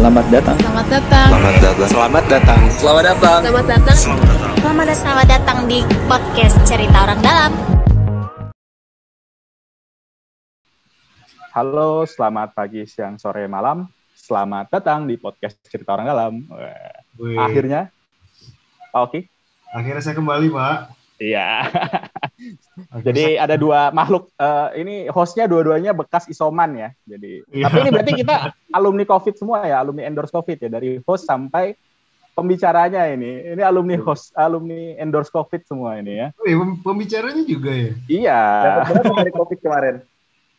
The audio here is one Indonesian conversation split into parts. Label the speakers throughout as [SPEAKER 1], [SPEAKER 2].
[SPEAKER 1] Selamat datang.
[SPEAKER 2] Selamat datang.
[SPEAKER 1] Selamat datang. Selamat datang. Selamat datang.
[SPEAKER 2] Selamat datang.
[SPEAKER 3] Selamat datang di podcast Cerita Orang Dalam.
[SPEAKER 4] Halo, selamat pagi, siang, sore, malam. Selamat datang di podcast Cerita Orang Dalam. Akhirnya, Pak Oki.
[SPEAKER 5] Akhirnya saya kembali, Pak.
[SPEAKER 4] Iya. Jadi ada dua makhluk. Ini hostnya dua-duanya bekas isoman ya. Jadi, tapi ini berarti kita alumni COVID semua ya, alumni endorse COVID ya, dari host sampai pembicaranya ini. Ini alumni host, alumni endorse COVID semua ini ya.
[SPEAKER 5] Oh, iya, pembicaranya juga ya?
[SPEAKER 4] Iya.
[SPEAKER 6] Dapat berapa dari COVID kemarin?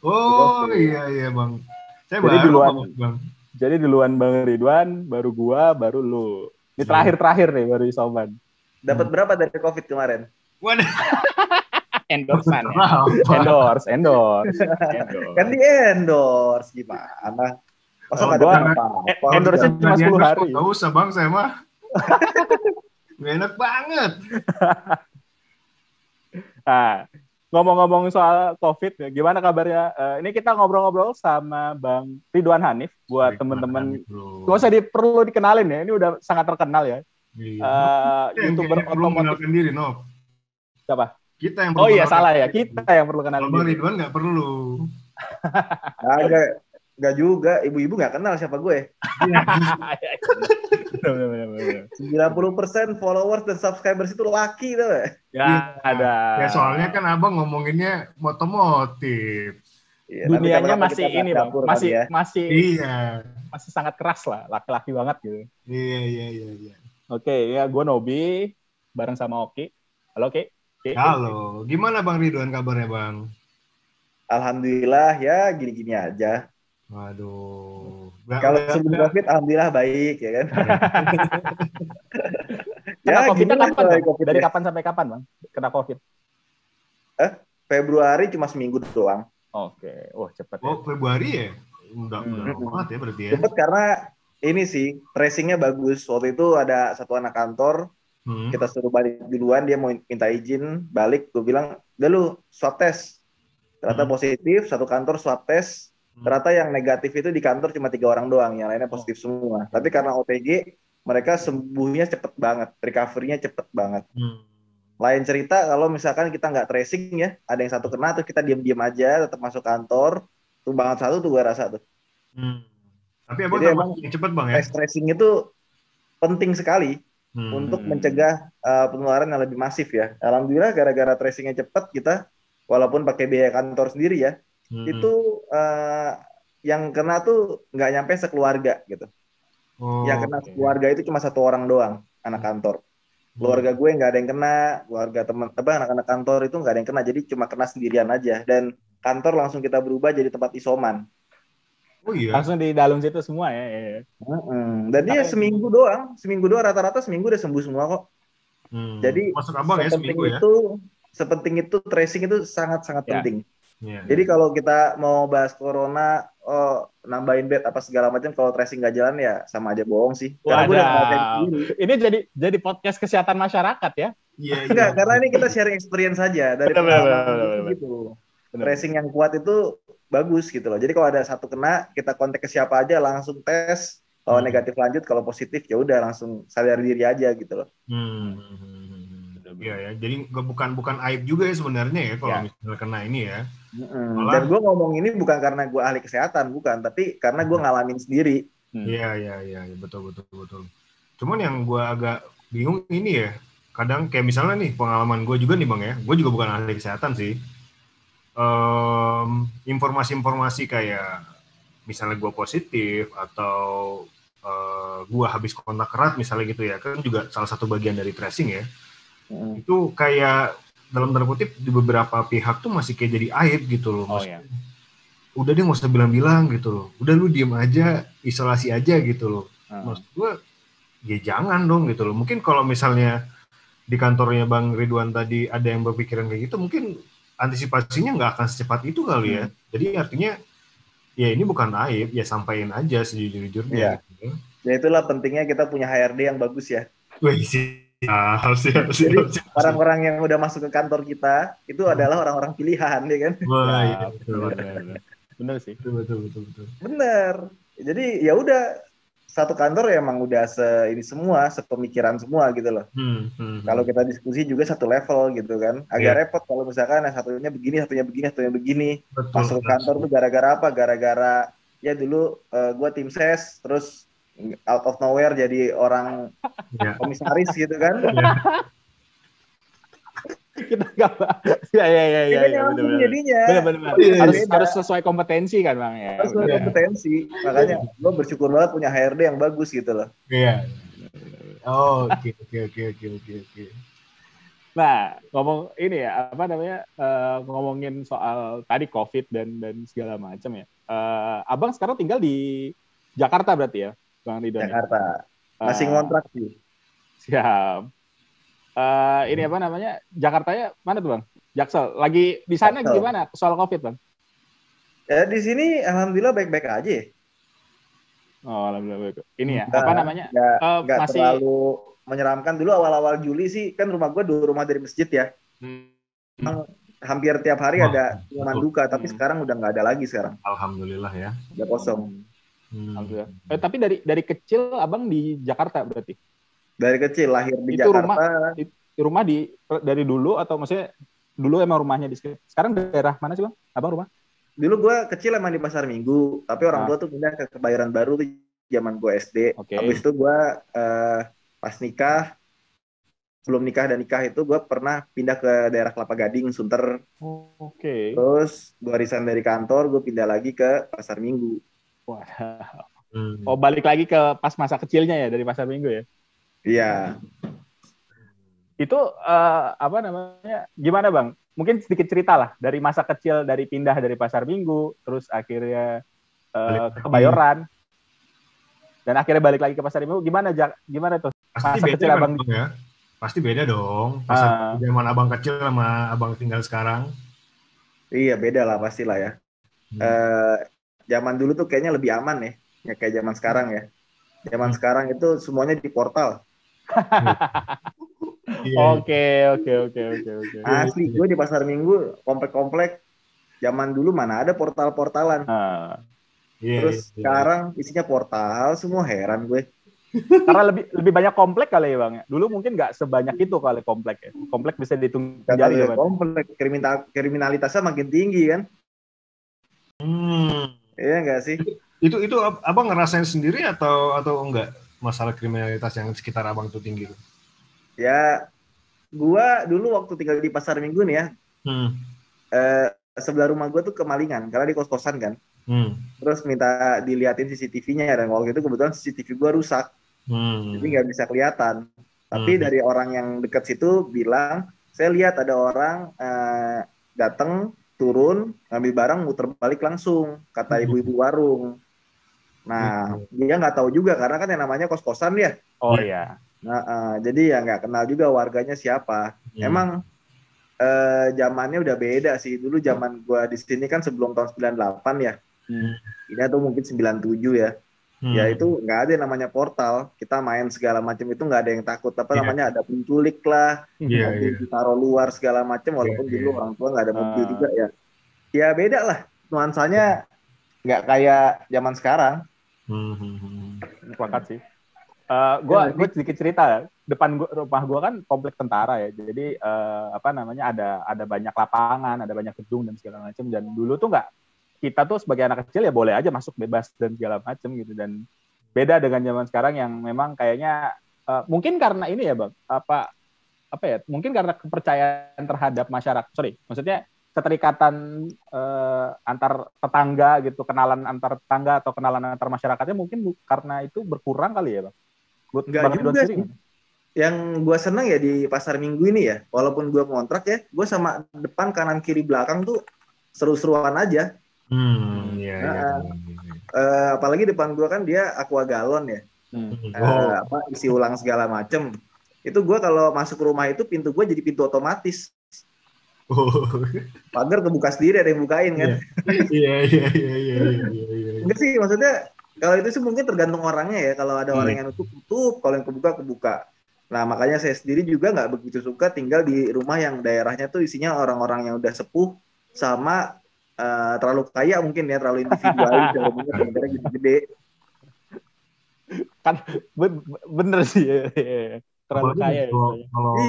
[SPEAKER 5] Oh iya Bang. Saya
[SPEAKER 4] jadi
[SPEAKER 5] baru Bang.
[SPEAKER 4] Jadi duluan Bang Ridwan, baru gua, baru lu. Ini terakhir nih baru isoman.
[SPEAKER 6] Dapat berapa dari COVID kemarin?
[SPEAKER 5] Waduh.
[SPEAKER 4] Endorsean ya. Endorse.
[SPEAKER 6] Kan di endorse gimana? Masa nggak
[SPEAKER 4] gua
[SPEAKER 6] ada apa-apa?
[SPEAKER 4] endorse cuma 10 hari.
[SPEAKER 5] Gak usah Bang, saya mah. Gak enak banget.
[SPEAKER 4] Nah, ngomong-ngomong soal COVID, gimana kabarnya? Ini kita ngobrol-ngobrol sama Bang Ridwan Hanif buat teman-teman. Gak usah perlu dikenalin ya, ini udah sangat terkenal ya.
[SPEAKER 5] Iya.
[SPEAKER 4] YouTuber otomotif.
[SPEAKER 5] Diri, no.
[SPEAKER 4] Siapa?
[SPEAKER 5] Kita yang
[SPEAKER 4] perlu. Oh iya, salah ya. Kita yang perlu kenalin.
[SPEAKER 5] Bang Ridwan nggak perlu.
[SPEAKER 6] Nggak juga. Ibu-ibu nggak kenal siapa gue. 90% followers dan subscribers itu laki tuh.
[SPEAKER 4] Ya, ada.
[SPEAKER 5] Ya soalnya kan abang ngomonginnya otomotif.
[SPEAKER 6] Iya,
[SPEAKER 4] dunianya masih ini bang, masih
[SPEAKER 5] iya,
[SPEAKER 4] masih sangat keras lah, laki-laki banget gitu.
[SPEAKER 5] Iya.
[SPEAKER 4] Oke, ya gue Nobi bareng sama Oki. Halo Oki.
[SPEAKER 5] Halo, gimana Bang Ridwan kabarnya Bang?
[SPEAKER 6] Alhamdulillah ya gini-gini aja.
[SPEAKER 5] Waduh.
[SPEAKER 6] Kalau sebelum COVID alhamdulillah baik ya kan.
[SPEAKER 4] Kena COVID-nya kapan bang?
[SPEAKER 6] COVID
[SPEAKER 4] Dari kapan sampai kapan bang? Kena COVID?
[SPEAKER 6] Februari cuma seminggu doang.
[SPEAKER 4] Oke, cepet ya.
[SPEAKER 5] Oh Februari ya? Udah banget ya berarti ya.
[SPEAKER 6] Cepet karena ini sih tracingnya bagus. Waktu itu ada satu anak kantor. Kita suruh balik duluan, dia mau minta izin balik, gue bilang udah lu swab test, ternyata positif, satu kantor swab test, ternyata yang negatif itu di kantor cuma 3 orang doang, yang lainnya positif semua. Tapi karena OTG mereka sembuhnya cepet banget, recovery-nya cepet banget. Lain cerita kalau misalkan kita nggak tracing ya, ada yang satu kena terus kita diam-diam aja tetap masuk kantor, tuh banget satu tuh gue rasa tuh.
[SPEAKER 5] Tapi emang cepet bang ya,
[SPEAKER 6] tracing itu penting sekali untuk mencegah penularan yang lebih masif ya. Alhamdulillah gara-gara tracingnya cepat kita, walaupun pakai biaya kantor sendiri ya, itu yang kena tuh nggak nyampe sekeluarga gitu. Yang kena keluarga itu cuma 1 orang doang, anak kantor. Keluarga gue nggak ada yang kena, keluarga teman anak-anak kantor itu nggak ada yang kena, jadi cuma kena sendirian aja. Dan kantor langsung kita berubah jadi tempat isoman.
[SPEAKER 4] Oh iya. Langsung di dalam situ semua ya.
[SPEAKER 6] Dan dia seminggu doang rata-rata seminggu udah sembuh semua kok. Jadi
[SPEAKER 5] masuk abang ya seminggu ya.
[SPEAKER 6] Sepenting itu tracing itu sangat-sangat penting.
[SPEAKER 5] Yeah.
[SPEAKER 6] Jadi kalau kita mau bahas corona, nambahin bed apa segala macam, kalau tracing nggak jalan ya sama aja bohong sih.
[SPEAKER 4] Ini jadi podcast kesehatan masyarakat ya?
[SPEAKER 6] Iya. Enggak, karena ini kita sharing experience saja dari pengalaman gitu. Tracing yang kuat itu bagus gitu loh. Jadi kalau ada satu kena, kita kontak ke siapa aja, langsung tes. Kalau negatif lanjut, kalau positif ya udah langsung sadar diri aja gitu loh.
[SPEAKER 5] Iya ya. Jadi bukan aib juga ya sebenarnya ya kalau misalnya kena ini ya.
[SPEAKER 6] Dan gue ngomong ini bukan karena gue ahli kesehatan, bukan, tapi karena gue ngalamin sendiri.
[SPEAKER 5] Iya, betul. Cuman yang gue agak bingung ini ya, kadang kayak misalnya nih pengalaman gue juga nih bang ya, gue juga bukan ahli kesehatan sih. Informasi-informasi kayak misalnya gue positif atau gue habis kontak erat misalnya gitu ya, kan juga salah satu bagian dari tracing ya. Itu kayak dalam tanda kutip di beberapa pihak tuh masih kayak jadi aib gitu loh. Udah dia nggak usah bilang-bilang gitu loh. Udah lu diem aja, isolasi aja gitu loh. Maksud gue ya jangan dong gitu loh. Mungkin kalau misalnya di kantornya Bang Ridwan tadi ada yang berpikiran kayak gitu, mungkin antisipasinya nggak akan secepat itu kali ya. Jadi artinya ya ini bukan aib, ya sampaikan aja sejujur-jujurnya. Gitu.
[SPEAKER 6] Ya itulah pentingnya kita punya HRD yang bagus ya.
[SPEAKER 5] Siap.
[SPEAKER 6] Jadi orang-orang yang udah masuk ke kantor kita itu adalah orang-orang pilihan ya kan.
[SPEAKER 5] Wah, iya,
[SPEAKER 4] betul. Bener sih.
[SPEAKER 5] Betul.
[SPEAKER 6] Bener. Jadi ya udah satu kantor ya emang udah ini semua, sepemikiran semua gitu loh. Kalau kita diskusi juga satu level gitu kan. Agak repot kalau misalkan satunya begini, satunya begini, satunya begini. Betul, masuk ke kantor tuh gara-gara apa? Gara-gara ya dulu gue tim ses, terus out of nowhere jadi orang komisaris gitu kan.
[SPEAKER 4] Kita nggak ya benar
[SPEAKER 6] jadinya
[SPEAKER 4] harus sesuai kompetensi kan Bang ya.
[SPEAKER 6] Harus sesuai kompetensi, makanya gue bersyukur banget punya HRD yang bagus gitu loh.
[SPEAKER 5] Iya. Oh, oke.
[SPEAKER 4] Nah, ngomong ini ya, apa namanya, ngomongin soal tadi COVID dan segala macam ya. Abang sekarang tinggal di Jakarta berarti ya, Bang Ridwan?
[SPEAKER 6] Jakarta. Masih ngontrak sih.
[SPEAKER 4] Siap. Ini apa namanya, Jakartanya mana tuh Bang? Jaksel. Lagi di sana Jaksel. Gimana soal COVID Bang?
[SPEAKER 6] Ya di sini alhamdulillah baik-baik aja ya.
[SPEAKER 4] Oh, alhamdulillah baik. Ini ya, apa namanya?
[SPEAKER 6] Nggak masih terlalu menyeramkan. Dulu awal-awal Juli sih, kan rumah gue 2 rumah dari masjid ya. Hampir tiap hari ada pengumuman duka, tapi sekarang udah nggak ada lagi sekarang.
[SPEAKER 5] Alhamdulillah ya.
[SPEAKER 6] Udah kosong.
[SPEAKER 4] Alhamdulillah. Tapi dari kecil abang di Jakarta berarti? Dari
[SPEAKER 6] kecil lahir di Jakarta.
[SPEAKER 4] Rumah dari dulu atau maksudnya dulu emang rumahnya di sekarang daerah mana sih Bang? Abang rumah?
[SPEAKER 6] Dulu gue kecil emang di Pasar Minggu, tapi orang tua tuh pindah ke Kebayoran Baru tuh zaman gue SD. Okay. Habis itu gue pas nikah, sebelum nikah dan nikah itu gue pernah pindah ke daerah Kelapa Gading, Sunter.
[SPEAKER 4] Oke.
[SPEAKER 6] Terus gue resign dari kantor, gue pindah lagi ke Pasar Minggu.
[SPEAKER 4] Wow. Oh, balik lagi ke pas masa kecilnya ya dari Pasar Minggu ya?
[SPEAKER 6] Iya.
[SPEAKER 4] Itu apa namanya? Gimana Bang? Mungkin sedikit cerita lah dari masa kecil, dari pindah dari Pasar Minggu, terus akhirnya ke Kebayoran, dan akhirnya balik lagi ke Pasar Minggu. Gimana tuh?
[SPEAKER 5] Pasti masa beda kecil abang ya? Pasti beda dong. Pasar zaman abang kecil sama abang tinggal sekarang.
[SPEAKER 6] Iya beda lah pastilah ya. Zaman dulu tuh kayaknya lebih aman ya kayak zaman sekarang ya. Zaman sekarang itu semuanya di portal.
[SPEAKER 4] Oke.
[SPEAKER 6] Asli, gue di Pasar Minggu, komplek-komplek, zaman dulu mana ada portal-portalan. Terus sekarang isinya portal, semua heran gue.
[SPEAKER 4] Karena lebih banyak komplek kali ya Bang. Dulu mungkin nggak sebanyak itu kali komplek ya. Komplek bisa dihitung jari ya Bang.
[SPEAKER 6] Komplek, kriminalitasnya makin tinggi kan. Iya nggak sih?
[SPEAKER 5] Itu abang ngerasain sendiri atau enggak masalah kriminalitas yang sekitar abang itu tinggi?
[SPEAKER 6] Ya, gua dulu waktu tinggal di Pasar Minggu nih ya, sebelah rumah gua tuh kemalingan karena di kos-kosan kan. Terus minta diliatin CCTV-nya dan waktu itu kebetulan CCTV gua rusak, jadi nggak bisa kelihatan. Tapi dari orang yang dekat situ bilang, saya lihat ada orang datang turun ngambil barang muter balik langsung, kata ibu-ibu warung. Nah, dia nggak tahu juga karena kan yang namanya kos-kosan ya.
[SPEAKER 4] Oh iya.
[SPEAKER 6] Nah, jadi ya nggak kenal juga warganya siapa. Emang zamannya udah beda sih. Dulu zaman gua di sini kan sebelum tahun 98 ya. Ini atau mungkin 97 ya. Ya itu nggak ada yang namanya portal. Kita main segala macam itu nggak ada yang takut. Namanya ada penculik lah, mobil ditaruh luar segala macam. Walaupun dulu orang tua nggak ada mobil juga ya. Ya beda lah. Nuansanya nggak kayak zaman sekarang.
[SPEAKER 4] Sepakat sih. Gue sedikit cerita. Depan rumah gue kan komplek tentara ya. Jadi apa namanya ada banyak lapangan, ada banyak gedung dan segala macam. Dan dulu tuh kita tuh sebagai anak kecil ya boleh aja masuk bebas dan segala macam gitu. Dan beda dengan zaman sekarang yang memang kayaknya mungkin karena ini ya Bang. Apa ya? Mungkin karena kepercayaan terhadap masyarakat. Maksudnya keterikatan antar tetangga gitu, kenalan antar tetangga atau kenalan antar masyarakatnya mungkin karena itu berkurang kali ya Bang.
[SPEAKER 6] Enggak juga sih. Yang gue seneng ya di Pasar Minggu ini ya, walaupun gue ngontrak ya, gue sama depan kanan kiri belakang tuh seru-seruan aja. Apalagi depan gue kan dia aqua galon ya, isi ulang segala macem. Itu gue kalau masuk rumah itu pintu gue jadi pintu otomatis. Pagar kebuka sendiri, ada yang bukain kan.
[SPEAKER 5] Iya.
[SPEAKER 6] Enggak sih, maksudnya kalau itu sih mungkin tergantung orangnya ya. Kalau ada orang yang tutup, kalau yang kebuka. Nah makanya saya sendiri juga nggak begitu suka tinggal di rumah yang daerahnya tuh isinya orang-orang yang udah sepuh sama terlalu kaya mungkin ya, terlalu individualis, gede.
[SPEAKER 4] Kan bener sih. Terlalu kaya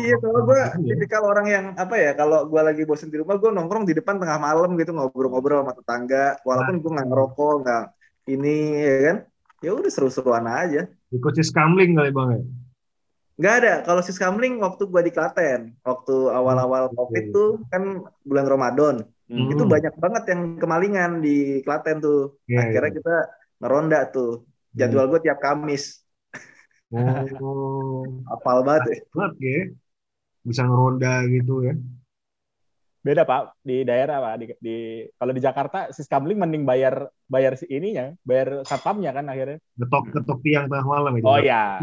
[SPEAKER 6] iya, kalau gue tipikal orang yang apa ya, kalau gue lagi bosen di rumah, gue nongkrong di depan tengah malam gitu, ngobrol-ngobrol sama tetangga, walaupun gue nggak ngerokok, nggak ini, ya kan, ya udah seru-seruan aja.
[SPEAKER 5] Ikut siskamling kali Bang ya?
[SPEAKER 6] Nggak ada, kalau siskamling waktu gue di Klaten, waktu awal-awal COVID tuh kan bulan Ramadan, itu banyak banget yang kemalingan di Klaten tuh. Akhirnya kita ngeronda tuh, jadwal gue tiap Kamis. Apal banget
[SPEAKER 5] ya. Bisa ngeronda gitu ya.
[SPEAKER 4] Beda Pak, di daerah Pak, kalau di Jakarta siskamling mending bayar ininya, bayar satpamnya kan akhirnya.
[SPEAKER 5] Getok tiang tengah malam itu.
[SPEAKER 4] Oh iya.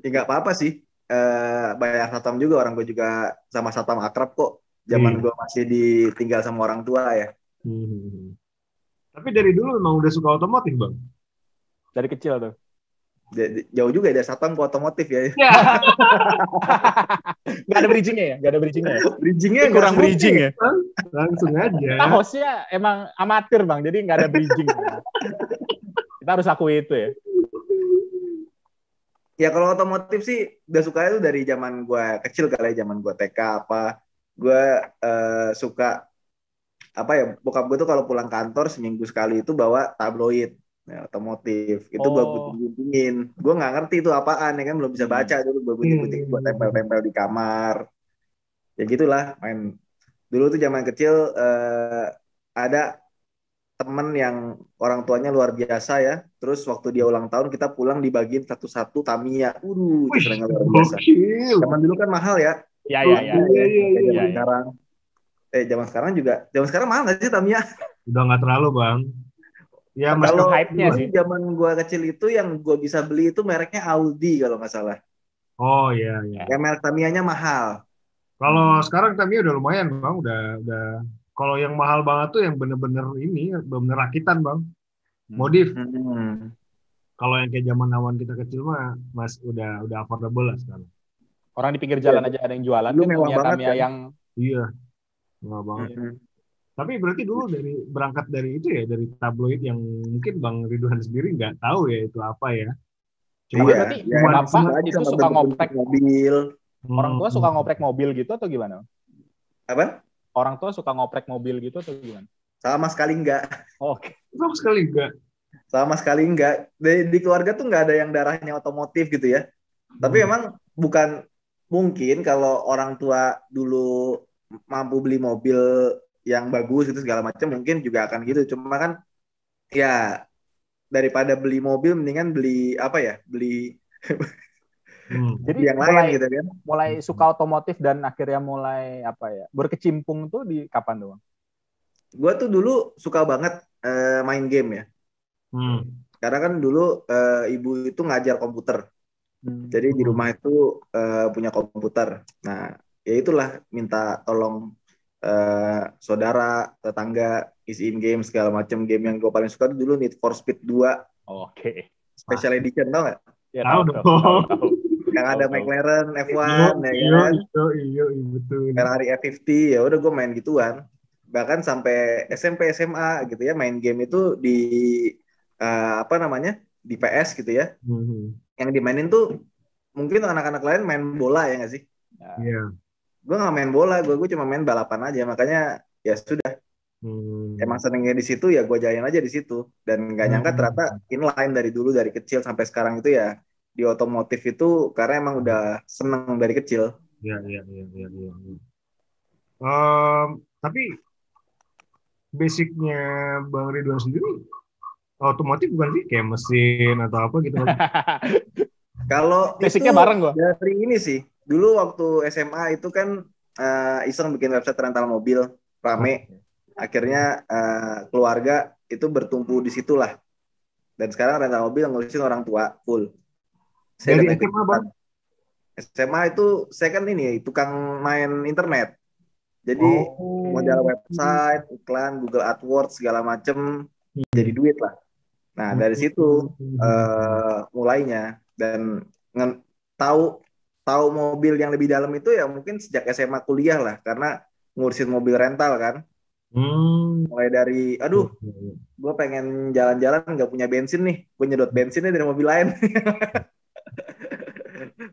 [SPEAKER 6] Ya nggak apa-apa sih, bayar satpam juga, orang gue juga sama satpam akrab kok. Zaman gue masih ditinggal sama orang tua ya.
[SPEAKER 5] Tapi dari dulu memang udah suka otomotif Bang?
[SPEAKER 4] Dari kecil tuh.
[SPEAKER 6] Jauh juga ya, satpam ke otomotif ya.
[SPEAKER 4] Nggak ada bridgingnya ya?
[SPEAKER 6] Bridgingnya
[SPEAKER 4] kurang bridging ya?
[SPEAKER 5] Langsung aja.
[SPEAKER 4] Nah, hostnya emang amatir Bang, jadi nggak ada bridging. Kita harus akui itu ya.
[SPEAKER 6] Ya kalau otomotif sih udah suka itu dari zaman gue kecil kali ya, zaman gue TK apa. Gue suka apa ya, bokap gue tuh kalau pulang kantor seminggu sekali itu bawa tabloid. Ya, otomotif itu gue gunting-guntingin, gue nggak ngerti itu apaan ya kan, belum bisa baca dulu, gue gunting-guntingin, gue tempel-tempel di kamar, ya gitulah main. Dulu tuh zaman kecil ada temen yang orang tuanya luar biasa ya, terus waktu dia ulang tahun kita pulang dibagiin satu-satu Tamiya, itu senangnya luar biasa. Zaman dulu kan mahal ya.
[SPEAKER 4] Iya.
[SPEAKER 6] Zaman sekarang mahal nggak sih Tamiya?
[SPEAKER 5] Udah nggak terlalu Bang.
[SPEAKER 6] Ya, kalau hype-nya sih. Zaman gue kecil itu yang gue bisa beli itu mereknya Audi kalau nggak salah.
[SPEAKER 5] Oh iya.
[SPEAKER 6] Yang merek Tamiya-nya mahal.
[SPEAKER 5] Kalau sekarang Tamiya udah lumayan Bang, udah. Kalau yang mahal banget tuh yang bener-bener rakitan Bang, modif. Kalau yang kayak zaman awan kita kecil mah udah affordable lah sekarang.
[SPEAKER 4] Orang di pinggir jalan aja ada yang jualan.
[SPEAKER 6] Lu mewah banget
[SPEAKER 4] Tamiya
[SPEAKER 6] kan?
[SPEAKER 4] Yang
[SPEAKER 5] iya, mewah banget. Tapi berarti dulu berangkat dari itu ya, dari tabloid yang mungkin Bang Ridwan sendiri nggak tahu ya itu apa ya.
[SPEAKER 4] Cuma berarti Bapak itu suka ngoprek
[SPEAKER 6] mobil.
[SPEAKER 4] Orang tua suka ngoprek mobil gitu atau gimana?
[SPEAKER 6] Apa?
[SPEAKER 4] Orang tua suka ngoprek mobil gitu atau gimana?
[SPEAKER 6] Sama sekali enggak.
[SPEAKER 4] Oke.
[SPEAKER 6] Sama sekali enggak. Di keluarga tuh nggak ada yang darahnya otomotif gitu ya. Tapi emang bukan mungkin kalau orang tua dulu mampu beli mobil yang bagus itu segala macam, mungkin juga akan gitu. Cuma kan ya daripada beli mobil mendingan beli apa ya, beli
[SPEAKER 4] jadi
[SPEAKER 6] yang lain gitu kan.
[SPEAKER 4] Mulai suka otomotif dan akhirnya mulai apa ya, berkecimpung tuh di kapan doang?
[SPEAKER 6] Gue tuh dulu suka banget main game ya. Karena kan dulu ibu itu ngajar komputer. Jadi di rumah itu punya komputer. Nah ya itulah minta tolong saudara, tetangga, isiin game segala macam. Game yang gue paling suka dulu Need for Speed 2.
[SPEAKER 4] Oke.
[SPEAKER 6] Special Edition, tau nggak?
[SPEAKER 4] Ya, tahu.
[SPEAKER 6] Yang ada McLaren F1 ya kan.
[SPEAKER 5] Iya, betul.
[SPEAKER 6] Ferrari F50, ya udah gue main gituan. Bahkan sampai SMP SMA gitu ya, main game itu di di PS gitu ya. Yang dimainin tuh mungkin anak-anak lain main bola ya nggak sih?
[SPEAKER 5] Iya.
[SPEAKER 6] Gue nggak main bola, gue cuma main balapan aja, makanya ya sudah. Emang senengnya di situ ya gue jalanin aja di situ, dan nggak nyangka ternyata inline dari dulu, dari kecil sampai sekarang itu ya di otomotif itu karena emang udah seneng dari kecil.
[SPEAKER 5] Iya. Tapi basicnya Bang Ridwan sendiri otomotif bukan sih, kayak mesin atau apa gitu?
[SPEAKER 6] Kalau
[SPEAKER 4] basicnya bareng gue.
[SPEAKER 6] Dari ini sih. Dulu waktu SMA itu kan iseng bikin website rental mobil, rame. Akhirnya keluarga itu bertumpu di situlah. Dan sekarang rental mobil ngurusin orang tua full.
[SPEAKER 5] Dari SMA Bang?
[SPEAKER 6] SMA itu saya kan ini tukang main internet. Jadi modal website, iklan, Google AdWords segala macem, jadi duit lah. Nah dari situ mulainya, dan tahu mobil yang lebih dalam itu ya mungkin sejak SMA kuliah lah, karena ngurusin mobil rental kan. Mulai dari gue gue pengen jalan-jalan nggak punya bensin nih, gue nyedot bensinnya dari mobil lain.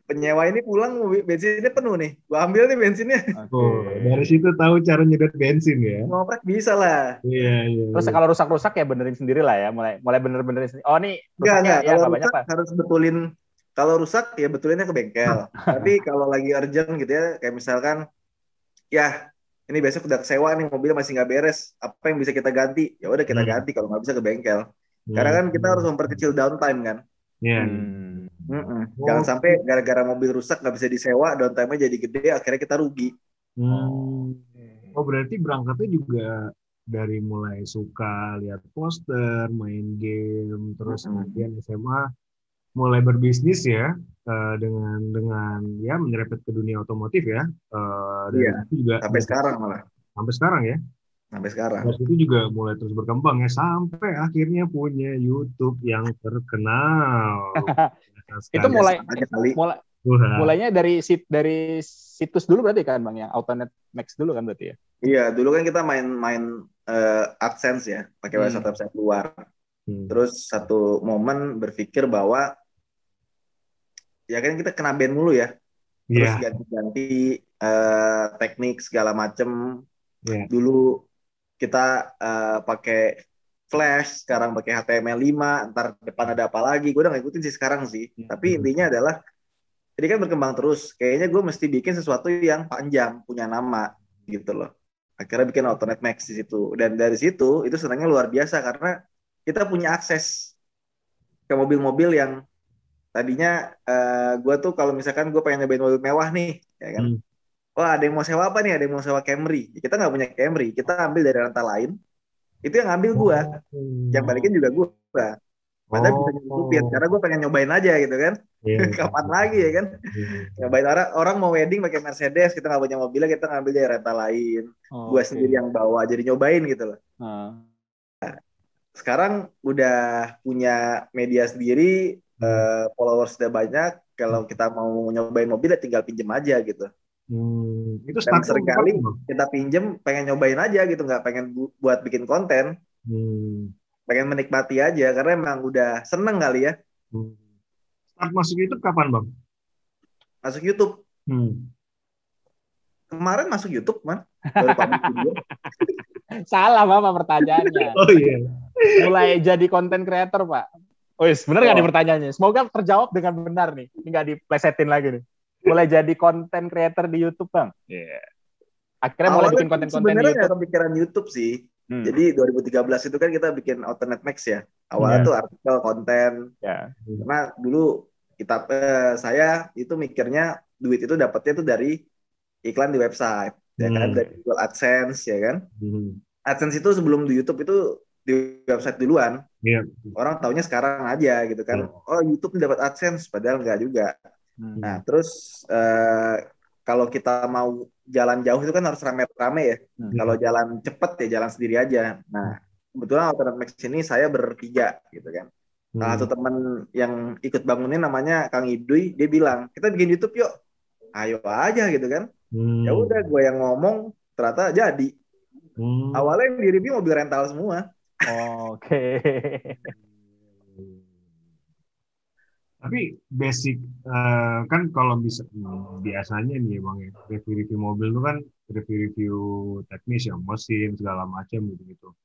[SPEAKER 6] Penyewa ini pulang mobil bensinnya penuh nih, gue ambil nih bensinnya.
[SPEAKER 5] Oh, dari situ tahu cara nyedot bensin ya.
[SPEAKER 6] Ngoprek bisa lah.
[SPEAKER 5] Iya.
[SPEAKER 4] Terus kalau rusak-rusak ya benerin sendiri lah ya, mulai bener-benerin sendiri. Oh nih rusaknya
[SPEAKER 6] Enggak,
[SPEAKER 4] ya
[SPEAKER 6] kalau
[SPEAKER 4] nggak banyak
[SPEAKER 6] rusak
[SPEAKER 4] lah.
[SPEAKER 6] harus betulin. Kalau rusak ya betulinnya ke bengkel. Tapi kalau lagi urgent gitu ya, kayak misalkan, ya ini besok udah sewa nih mobilnya masih nggak beres, apa yang bisa kita ganti? Ya udah kita ganti, kalau nggak bisa ke bengkel. Karena kan kita harus memperkecil downtime kan.
[SPEAKER 5] Iya.
[SPEAKER 6] Jangan sampai gara-gara mobil rusak nggak bisa disewa, downtime-nya jadi gede, akhirnya kita rugi.
[SPEAKER 5] Oh berarti berangkatnya juga dari mulai suka lihat poster, main game, terus kemudian SMA mulai berbisnis ya, dengan ya menyerempet ke dunia otomotif ya.
[SPEAKER 6] Iya.
[SPEAKER 5] Itu juga
[SPEAKER 6] sampai sekarang malah.
[SPEAKER 5] Sampai sekarang ya.
[SPEAKER 6] Sampai sekarang.
[SPEAKER 5] Terus itu juga mulai terus berkembang ya sampai akhirnya punya YouTube yang terkenal.
[SPEAKER 4] Itu mulainya dari situs dulu berarti kan Bang, yang Autonet Max dulu kan berarti ya?
[SPEAKER 6] Iya, dulu kan kita main AdSense ya, pakai website luar. Terus satu momen berpikir bahwa ya kan kita kena ban mulu ya. Terus ganti-ganti teknik segala macem. Dulu kita pakai Flash, sekarang pakai HTML5, ntar depan ada apa lagi, gue udah ngikutin sih sekarang sih. Tapi intinya adalah, ini kan berkembang terus, kayaknya gue mesti bikin sesuatu yang panjang, punya nama, gitu loh. Akhirnya bikin Autonet Max di situ. Dan dari situ, itu senangnya luar biasa, karena kita punya akses ke mobil-mobil yang tadinya gue tuh kalau misalkan gue pengen nyobain mobil mewah nih, ya kan? Wah, ada yang mau sewa apa nih? Ada yang mau sewa Camry. Kita nggak punya Camry, kita ambil dari rental lain. Itu yang ngambil gue, yang balikin juga gue. Padahal bisa nyutupin, karena gue pengen nyobain aja gitu kan. Kapan lagi ya kan? Nyobain orang mau wedding pakai Mercedes, kita nggak punya mobilnya, kita ngambil dari rental lain. Gue sendiri yang bawa, jadi nyobain gitu loh. Sekarang udah punya media sendiri, followers udah banyak. Kalau kita mau nyobain mobil, ya tinggal pinjem aja gitu.
[SPEAKER 5] Itu
[SPEAKER 6] dan seringkali kita pinjem pengen nyobain aja gitu, nggak pengen buat bikin konten, pengen menikmati aja karena emang udah seneng kali ya.
[SPEAKER 5] Start masuk YouTube kapan Bang?
[SPEAKER 6] Masuk YouTube kemarin masuk YouTube man, baru publish video.
[SPEAKER 4] Salah Bapak pertanyaannya.
[SPEAKER 5] Oh iya.
[SPEAKER 4] Mulai jadi konten creator Pak. Bener nggak nih pertanyaannya? Semoga terjawab dengan benar nih. Ini nggak diplesetin lagi nih. Mulai jadi konten creator di YouTube Bang. Akhirnya mulai bikin konten-konten di YouTube.
[SPEAKER 6] Sebenarnya nggak kepikiran YouTube sih. Jadi 2013 itu kan kita bikin Autonet Max ya. Awalnya tuh artikel konten. Karena dulu saya itu mikirnya duit itu dapatnya tuh dari iklan di website, ya kan, dari Google AdSense ya kan. AdSense itu sebelum di YouTube itu di website duluan. Orang taunya sekarang aja gitu kan. Oh YouTube dapat AdSense, padahal nggak juga. Nah terus kalau kita mau jalan jauh itu kan harus rame-rame ya. Kalau jalan cepet ya jalan sendiri aja. Nah kebetulan Autonet Max ini saya bertiga gitu kan. Salah satu teman yang ikut bangunin namanya Kang Idui, dia bilang kita bikin YouTube yuk, ayo aja gitu kan. Ya udah gue yang ngomong, ternyata jadi. Awalnya yang di review mobil rental semua.
[SPEAKER 5] Tapi basic kan kalau bisa biasanya nih Bang ya, review mobil itu kan review teknis ya, mesin segala macam gitu.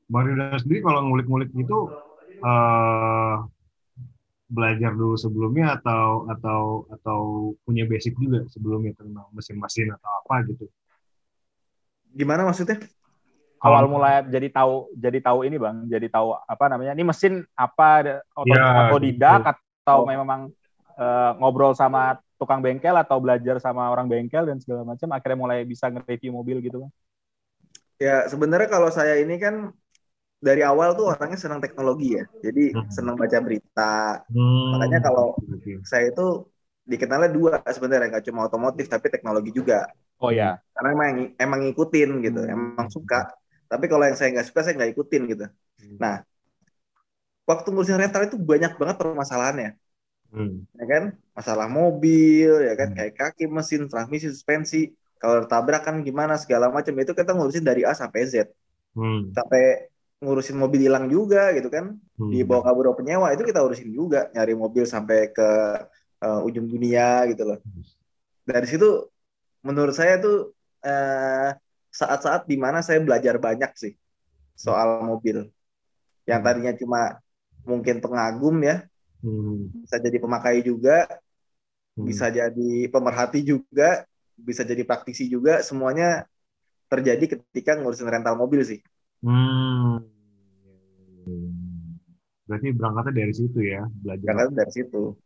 [SPEAKER 5] Bang Ridha sendiri kalau ngulik-ngulik itu belajar dulu sebelumnya atau punya basic juga sebelumnya tentang mesin-mesin atau apa gitu?
[SPEAKER 6] Gimana maksudnya?
[SPEAKER 4] Awal mulai jadi tahu ini Bang, jadi tahu apa namanya, ini mesin apa, otodidak atau memang ngobrol sama tukang bengkel atau belajar sama orang bengkel dan segala macam akhirnya mulai bisa nge-review mobil gitu Bang?
[SPEAKER 6] Ya sebenarnya kalau saya ini kan dari awal tuh orangnya senang teknologi ya, jadi senang baca berita. Makanya kalau saya itu dikenalnya dua sebenarnya, nggak cuma otomotif tapi teknologi juga. Karena emang ngikutin gitu, emang suka. Tapi kalau yang saya nggak suka saya nggak ikutin gitu. Nah, waktu ngurusin rental itu banyak banget permasalahannya, ya kan? Masalah mobil, ya kan? Kayak kaki mesin, transmisi, suspensi. Kalau tabrak kan gimana segala macam itu kita ngurusin dari A sampai Z. Sampai ngurusin mobil hilang juga gitu kan, dibawa kabur penyewa itu kita urusin juga, nyari mobil sampai ke ujung dunia gitu loh. Dari situ menurut saya tuh saat-saat dimana saya belajar banyak sih soal mobil. Yang tadinya cuma mungkin pengagum ya, bisa jadi pemakai juga, bisa jadi pemerhati juga, bisa jadi praktisi juga, semuanya terjadi ketika ngurusin rental mobil sih.
[SPEAKER 5] Berarti berangkatnya dari situ ya, belajar.
[SPEAKER 6] Karena dari situ.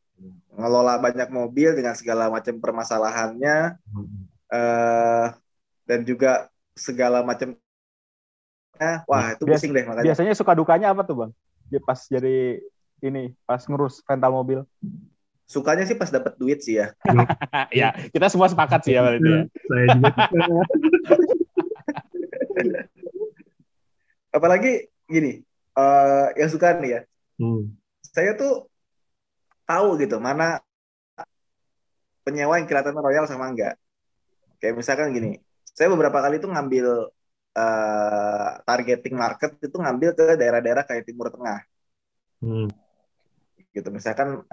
[SPEAKER 6] Ngelola banyak mobil dengan segala macam permasalahannya, dan juga segala macam, wah itu pusing deh makanya.
[SPEAKER 4] Biasanya suka dukanya apa tuh Bang? Pas jadi ini, pas ngurus rental mobil.
[SPEAKER 6] Sukanya sih pas dapat duit sih ya.
[SPEAKER 4] Ya, kita semua sepakat sih ya berarti ya.
[SPEAKER 5] Saya juga suka.
[SPEAKER 6] Apalagi gini, yang suka nih ya. Saya tuh tahu gitu mana penyewa yang kelihatannya royal sama enggak. Kayak misalkan gini, saya beberapa kali tuh ngambil targeting market itu ngambil ke daerah-daerah kayak Timur Tengah. Gitu misalkan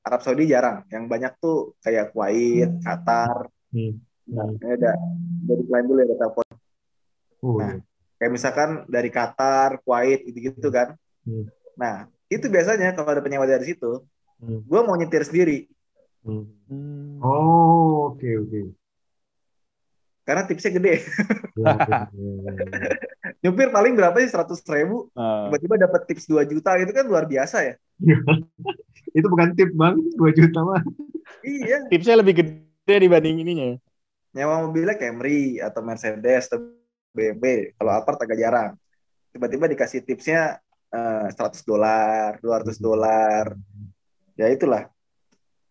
[SPEAKER 6] Arab Saudi jarang, yang banyak tuh kayak Kuwait, Qatar. Nah, ini ada dari klien dulu ya telepon. Nah, kayak misalkan dari Qatar, Kuwait gitu-gitu kan. Nah, itu biasanya kalau ada penyewa dari situ, gue mau nyetir sendiri.
[SPEAKER 5] Oh, oke.
[SPEAKER 6] Karena tipsnya gede. Nyupir paling berapa sih, 100.000, tiba-tiba dapat tips 2 juta, itu kan luar biasa ya.
[SPEAKER 5] Itu bukan tip Bang, 2 juta mah.
[SPEAKER 6] Iya.
[SPEAKER 4] Tipsnya lebih gede dibanding ininya.
[SPEAKER 6] Nyewa mobilnya Camry atau Mercedes atau BMW, kalau Alphard agak jarang. Tiba-tiba dikasih tipsnya $100, $200. Ya itulah.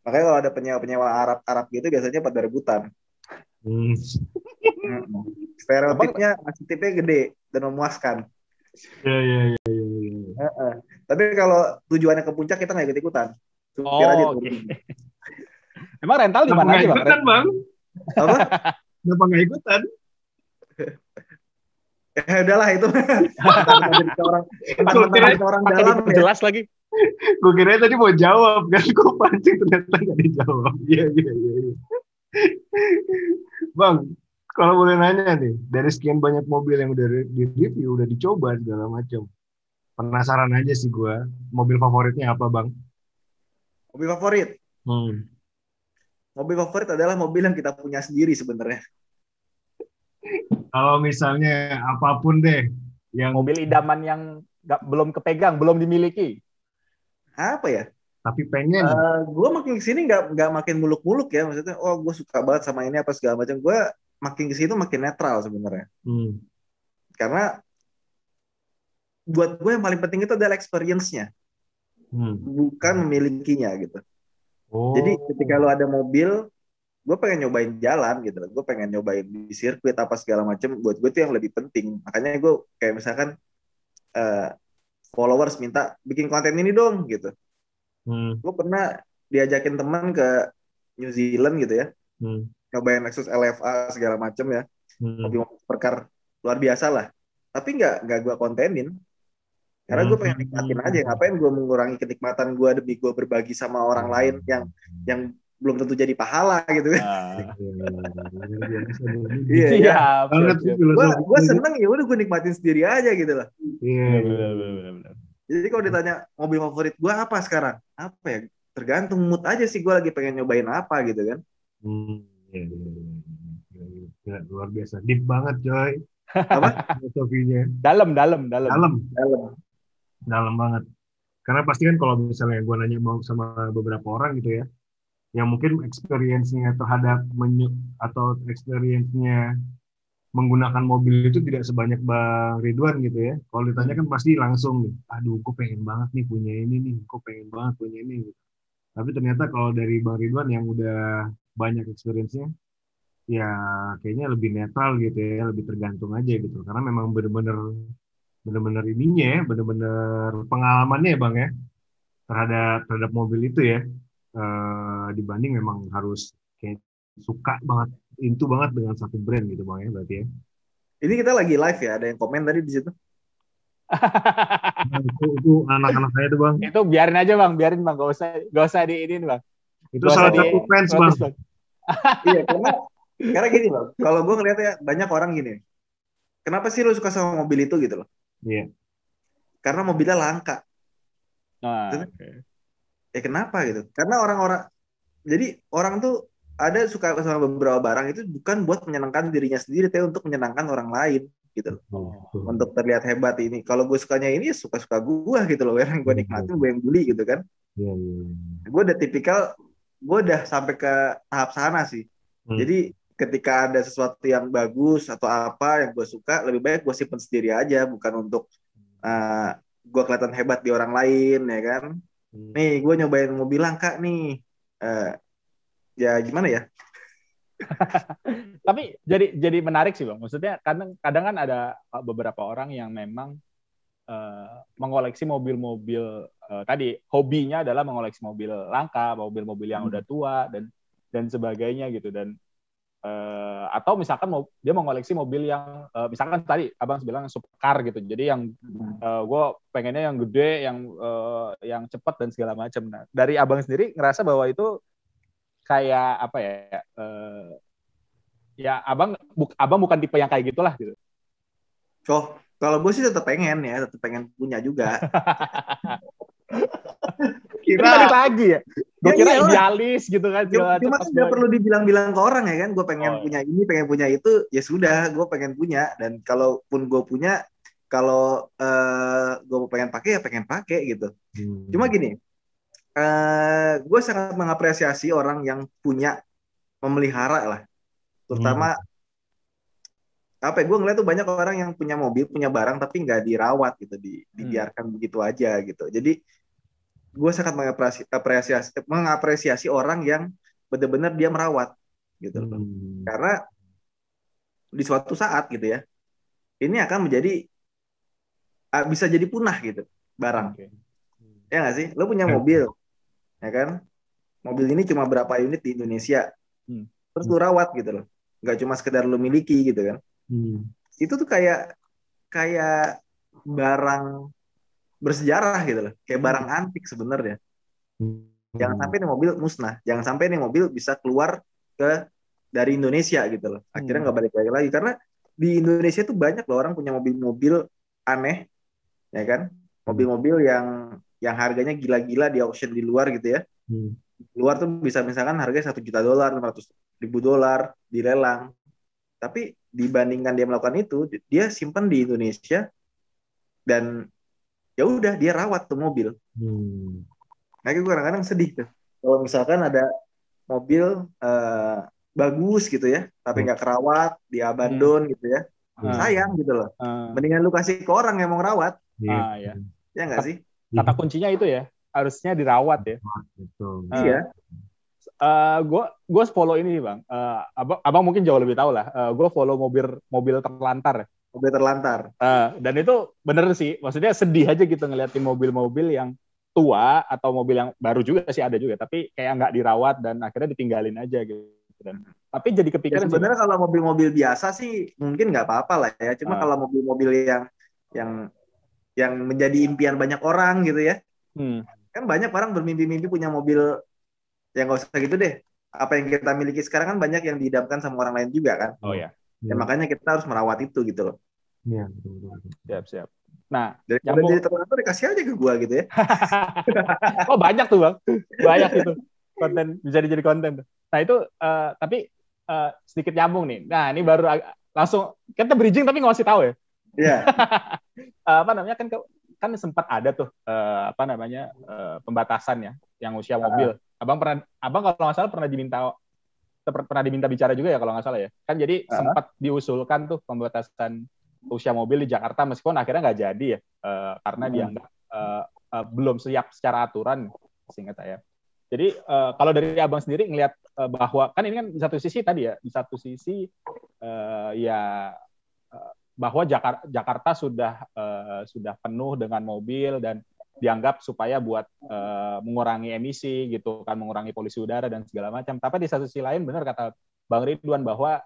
[SPEAKER 6] Makanya kalau ada penyewa Arab gitu biasanya pada rebutan. Stereotipnya masih tipnya gede dan memuaskan.
[SPEAKER 5] Iya.
[SPEAKER 6] Tapi kalau tujuannya ke puncak kita nggak ikut-ikutan. Supir aja tuh.
[SPEAKER 4] Emang rental di mana aja
[SPEAKER 5] Bang?
[SPEAKER 6] Apa?
[SPEAKER 5] Kenapa nggak ikutan?
[SPEAKER 6] Ya udahlah itu. orang dalam ya.
[SPEAKER 4] Jelas lagi.
[SPEAKER 5] Gue kira tadi mau jawab kan, gue pancing ternyata nggak dijawab. Iya. Bang, kalau boleh nanya nih, dari sekian banyak mobil yang udah di-review, udah dicoba segala macam, penasaran aja sih gue, mobil favoritnya apa Bang?
[SPEAKER 6] Mobil favorit? Mobil favorit adalah mobil yang kita punya sendiri sebenarnya.
[SPEAKER 5] Kalau misalnya apapun deh, yang
[SPEAKER 4] mobil idaman yang belum kepegang, belum dimiliki.
[SPEAKER 6] Apa ya?
[SPEAKER 5] Tapi pengen.
[SPEAKER 6] Gue makin kesini nggak makin muluk-muluk ya, maksudnya. Oh, gue suka banget sama ini apa segala macam. Gue makin kesini tuh makin netral sebenarnya. Karena buat gue yang paling penting itu adalah experience-nya, bukan memilikinya gitu. Jadi ketika lo ada mobil, gue pengen nyobain jalan gitu. Gue pengen nyobain di sirkuit apa segala macam. Buat gue itu yang lebih penting. Makanya gue kayak misalkan followers minta bikin konten ini dong gitu. Gue pernah diajakin teman ke New Zealand gitu ya, nyobain Lexus LFA segala macam ya, mobil supercar luar biasa lah. Tapi nggak gue kontenin, karena gue pengen nikmatin aja. Ngapain gue mengurangi kenikmatan gue demi gue berbagi sama orang lain yang belum tentu jadi pahala gitu kan. Iya. Gue seneng ya udah gue nikmatin sendiri aja gitu lah.
[SPEAKER 5] Iya.
[SPEAKER 6] Jadi kalau ditanya mobil favorit gue apa sekarang? Apa ya? Tergantung mood aja sih, gue lagi pengen nyobain apa gitu kan.
[SPEAKER 5] Ya, luar biasa. Deep banget coy.
[SPEAKER 6] Apa?
[SPEAKER 5] Filosofinya.
[SPEAKER 4] Dalam
[SPEAKER 5] banget. Karena pasti kan kalau misalnya gue nanya mau sama beberapa orang gitu ya, yang mungkin experience-nya terhadap atau experience-nya menggunakan mobil itu tidak sebanyak Bang Ridwan gitu ya. Kalau ditanya kan pasti langsung nih, aduh gue pengen banget nih punya ini nih, gue pengen banget punya ini gitu. Tapi ternyata kalau dari Bang Ridwan yang udah banyak experience-nya, ya kayaknya lebih netral gitu ya, lebih tergantung aja gitu. Karena memang bener-bener ininya ya, bener-bener pengalamannya ya Bang ya, terhadap mobil itu ya, dibanding memang harus kayak suka banget, into banget dengan satu brand gitu Bang ya berarti ya.
[SPEAKER 6] Ini kita lagi live ya, ada yang komen tadi di situ.
[SPEAKER 5] Nah, itu anak-anak saya tuh bang.
[SPEAKER 4] Itu biarin aja bang, gak usah diinin bang.
[SPEAKER 5] Itu salah satu fans bang.
[SPEAKER 6] Iya, karena gini loh, kalau gue ngeliatnya banyak orang gini, kenapa sih lu suka sama mobil itu gitu loh?
[SPEAKER 5] Iya.
[SPEAKER 6] Karena mobilnya langka.
[SPEAKER 4] Okay.
[SPEAKER 6] Ya kenapa gitu? Karena jadi orang tuh ada suka sama beberapa barang itu bukan buat menyenangkan dirinya sendiri, tapi untuk menyenangkan orang lain gitu loh. Untuk terlihat hebat ini. Kalau gue sukanya ini, ya suka-suka gue gitu loh. Yang gue nikmatin, gue yang beli gitu kan. Gue udah tipikal, gue udah sampai ke tahap sana sih. Jadi ketika ada sesuatu yang bagus atau apa yang gue suka, lebih baik gue simpen sendiri aja, bukan untuk gue kelihatan hebat di orang lain, ya kan. Nih, gue nyobain mobil langka nih. Ya gimana ya?
[SPEAKER 4] Tapi jadi menarik sih bang. Maksudnya kadang kan ada beberapa orang yang memang mengoleksi mobil-mobil tadi hobinya adalah mengoleksi mobil langka, mobil-mobil yang udah tua dan sebagainya gitu. Dan atau misalkan dia mengoleksi mobil yang misalkan tadi abang bilang supercar gitu. Jadi yang gue pengennya yang gede, yang cepat dan segala macam. Nah, dari abang sendiri ngerasa bahwa itu kayak apa ya? Ya abang bukan tipe yang kayak gitulah gitu.
[SPEAKER 6] Kalau gue sih tetap pengen punya juga.
[SPEAKER 4] Balik lagi ya. Gue kira idealis gitu kan.
[SPEAKER 6] Cuma nggak perlu dibilang-bilang ke orang ya kan. Gue pengen punya ini, pengen punya itu. Ya sudah, gue pengen punya. Dan kalaupun gue punya, kalau gue pengen pakai ya pengen pakai gitu. Cuma gini, gue sangat mengapresiasi orang yang punya, memelihara lah. Terutama apa ya, gue ngeliat tuh banyak orang yang punya mobil, punya barang tapi nggak dirawat gitu, dibiarkan begitu aja gitu. Jadi gue sangat mengapresiasi orang yang benar-benar dia merawat gitu. Karena di suatu saat gitu ya, ini akan bisa jadi punah gitu barang. Ya nggak sih? Lo punya mobil, ya kan? Mobil ini cuma berapa unit di Indonesia, terus lo rawat gitu loh. Nggak cuma sekedar lo miliki gitu kan. Itu tuh kayak barang bersejarah gitu loh, kayak barang antik sebenarnya. Jangan sampai nih mobil musnah, jangan sampai nih mobil bisa keluar dari Indonesia gitu loh, akhirnya nggak balik lagi karena di Indonesia tuh banyak loh orang punya mobil-mobil aneh, ya kan, mobil-mobil yang harganya gila-gila di auction di luar gitu ya. Di luar tuh bisa misalkan harganya $1 juta, $500.000 dilelang, tapi dibandingkan dia melakukan itu, dia simpan di Indonesia dan ya udah dia rawat tuh mobil. Nah, gue kadang-kadang sedih tuh kalau misalkan ada mobil bagus gitu ya, tapi nggak kerawat, diabandon gitu ya. Sayang gitu loh. Mendingan lu kasih ke orang yang mau ngerawat.
[SPEAKER 4] Ya
[SPEAKER 6] nggak sih?
[SPEAKER 4] Kata kuncinya itu ya, harusnya dirawat ya.
[SPEAKER 6] Iya.
[SPEAKER 4] Gue follow ini bang. Abang mungkin jauh lebih tahu lah. Gue follow mobil terlantar.
[SPEAKER 6] Mobil terlantar.
[SPEAKER 4] Dan itu bener sih. Maksudnya sedih aja gitu ngeliatin mobil-mobil yang tua atau mobil yang baru juga sih ada juga. Tapi kayak nggak dirawat dan akhirnya ditinggalin aja gitu. Tapi jadi kepikiran.
[SPEAKER 6] Sebenarnya kalau mobil-mobil biasa sih mungkin nggak apa-apa lah ya. Cuma kalau mobil-mobil yang menjadi impian banyak orang gitu ya. Kan banyak orang bermimpi-mimpi punya mobil. Ya nggak usah gitu deh. Apa yang kita miliki sekarang kan banyak yang diidamkan sama orang lain juga kan.
[SPEAKER 4] Oh ya.
[SPEAKER 6] Ya makanya kita harus merawat itu gitu loh.
[SPEAKER 5] Iya, betul.
[SPEAKER 4] Siap. Nah,
[SPEAKER 6] jadi terlantar dikasih aja ke gua gitu ya.
[SPEAKER 4] Oh banyak tuh bang. Banyak itu. Konten bisa jadi konten. Nah itu tapi sedikit nyambung nih. Nah ini baru langsung kita bridging tapi nggak kasih tahu ya.
[SPEAKER 6] Iya.
[SPEAKER 4] Apa namanya kan sempat ada tuh pembatasan ya yang usia mobil. Abang kalau nggak salah pernah diminta bicara juga ya kalau nggak salah ya. Kan jadi sempat diusulkan tuh pembatasan usia mobil di Jakarta meskipun akhirnya nggak jadi ya karena dianggap belum siap secara aturan seingat saya. Jadi kalau dari abang sendiri ngelihat bahwa kan ini kan di satu sisi tadi ya, di satu sisi bahwa Jakarta sudah penuh dengan mobil dan dianggap supaya buat mengurangi emisi gitu kan, mengurangi polusi udara dan segala macam. Tapi di satu sisi lain benar kata Bang Ridwan bahwa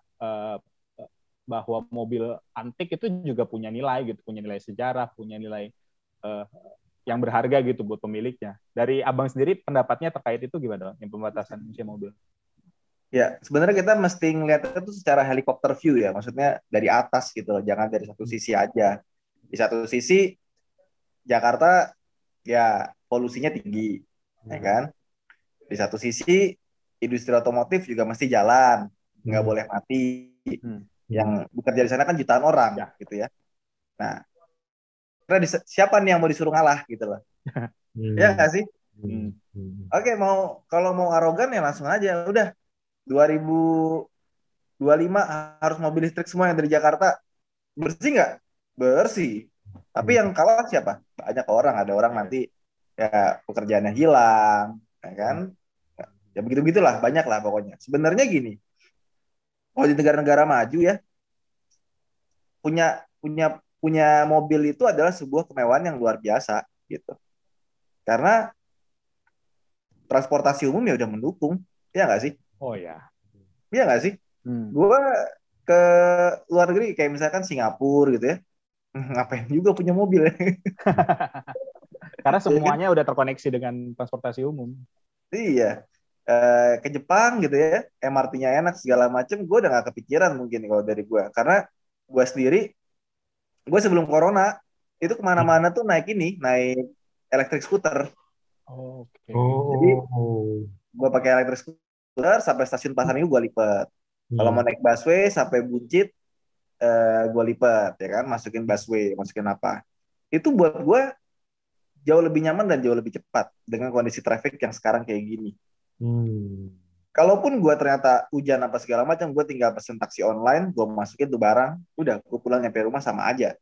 [SPEAKER 4] bahwa mobil antik itu juga punya nilai gitu, punya nilai sejarah, punya nilai yang berharga gitu buat pemiliknya. Dari abang sendiri pendapatnya terkait itu gimana, yang pembatasan usia mobil?
[SPEAKER 6] Ya, sebenarnya kita mesti ngeliat itu secara helikopter view ya, maksudnya dari atas gitu loh, jangan dari satu sisi aja. Di satu sisi Jakarta ya polusinya tinggi, ya kan? Di satu sisi industri otomotif juga mesti jalan, nggak boleh mati. Yang bekerja di sana kan jutaan orang, gitu ya. Nah, siapa nih yang mau disuruh ngalah gitu loh? Ya nggak sih? Oke, kalau mau arogan ya langsung aja, udah 2025 harus mobil listrik semua yang dari Jakarta. Bersih nggak? Bersih. Tapi yang kalah siapa? Banyak orang. Ada orang nanti ya pekerjaannya hilang, ya kan? Ya begitu-begitulah, banyak lah pokoknya. Sebenarnya gini, kalau di negara-negara maju ya, punya mobil itu adalah sebuah kemewahan yang luar biasa gitu. Karena transportasi umum ya udah mendukung, ya nggak sih?
[SPEAKER 4] Oh ya.
[SPEAKER 6] Iya nggak sih? Gue ke luar negeri kayak misalkan Singapura gitu ya, ngapain juga punya mobil ya?
[SPEAKER 4] Karena semuanya udah terkoneksi dengan transportasi umum.
[SPEAKER 6] Iya. Ke Jepang gitu ya, MRT-nya enak segala macem, gue udah nggak kepikiran mungkin kalau dari gue. Karena gue sendiri, gue sebelum corona itu kemana-mana tuh naik elektrik skuter.
[SPEAKER 4] Oke.
[SPEAKER 6] Jadi gue pakai elektrik skuter sampai stasiun Pasar Minggu gue lipat. Kalau mau naik busway sampai Buncit, gue lipat ya kan, masukin busway, masukin apa. Itu buat gue jauh lebih nyaman dan jauh lebih cepat dengan kondisi traffic yang sekarang kayak gini. Kalaupun gue ternyata hujan apa segala macam, gue tinggal pesen taksi online, gue masukin tuh barang, udah gue pulang nyampe rumah sama aja.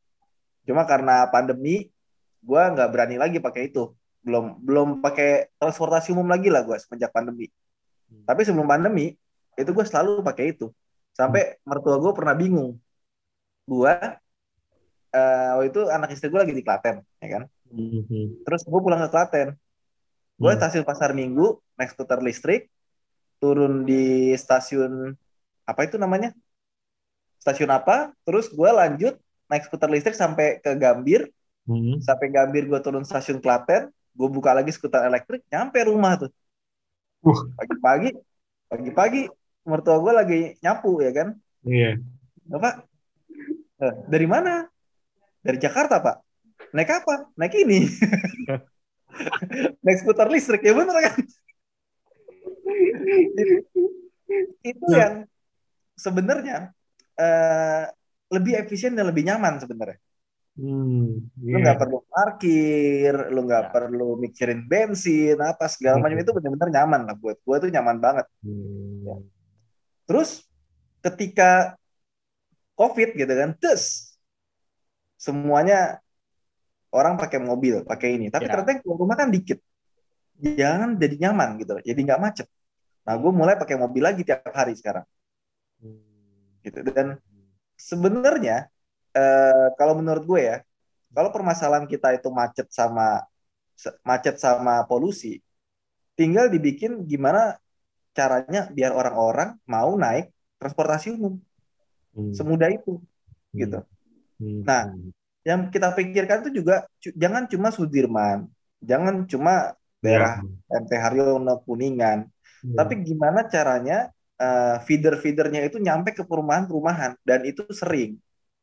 [SPEAKER 6] Cuma karena pandemi, gue nggak berani lagi pakai itu. Belum pakai transportasi umum lagi lah gue semenjak pandemi. Tapi sebelum pandemi, itu gue selalu pakai itu. Sampai mertua gue pernah bingung. Gue, waktu itu anak istri gue lagi di Klaten, ya kan? Terus gue pulang ke Klaten. Gue stasiun Pasar Minggu, naik skuter listrik, turun di stasiun, apa itu namanya? Stasiun apa? Terus gue lanjut naik skuter listrik sampai ke Gambir. Sampai Gambir gue turun stasiun Klaten, gue buka lagi skuter elektrik, nyampe rumah tuh. Pagi-pagi, mertua gue lagi nyapu ya kan?
[SPEAKER 5] Iya.
[SPEAKER 6] Bapak, dari mana? Dari Jakarta Pak. Naik apa? Naik ini. Naik skuter listrik, ya bener kan? Itu yang sebenarnya lebih efisien dan lebih nyaman sebenarnya. Lu nggak perlu parkir, lu nggak perlu mikirin bensin, apa segala macam, itu benar-benar nyaman lah buat gue, tuh nyaman banget. Ya. Terus ketika COVID gitu kan, semuanya orang pakai mobil, pakai ini, tapi ternyata yang keluar rumah kan dikit, jangan jadi nyaman gitu, jadi nggak macet. Nah, gue mulai pakai mobil lagi tiap hari sekarang, gitu. Dan sebenarnya kalau menurut gue ya, kalau permasalahan kita itu macet sama polusi, tinggal dibikin gimana caranya biar orang-orang mau naik transportasi umum. Semudah itu, gitu. Nah, yang kita pikirkan itu juga jangan cuma Sudirman, jangan cuma daerah MT Haryono, Kuningan, tapi gimana caranya feeder-feedernya itu nyampe ke perumahan-perumahan, dan itu sering.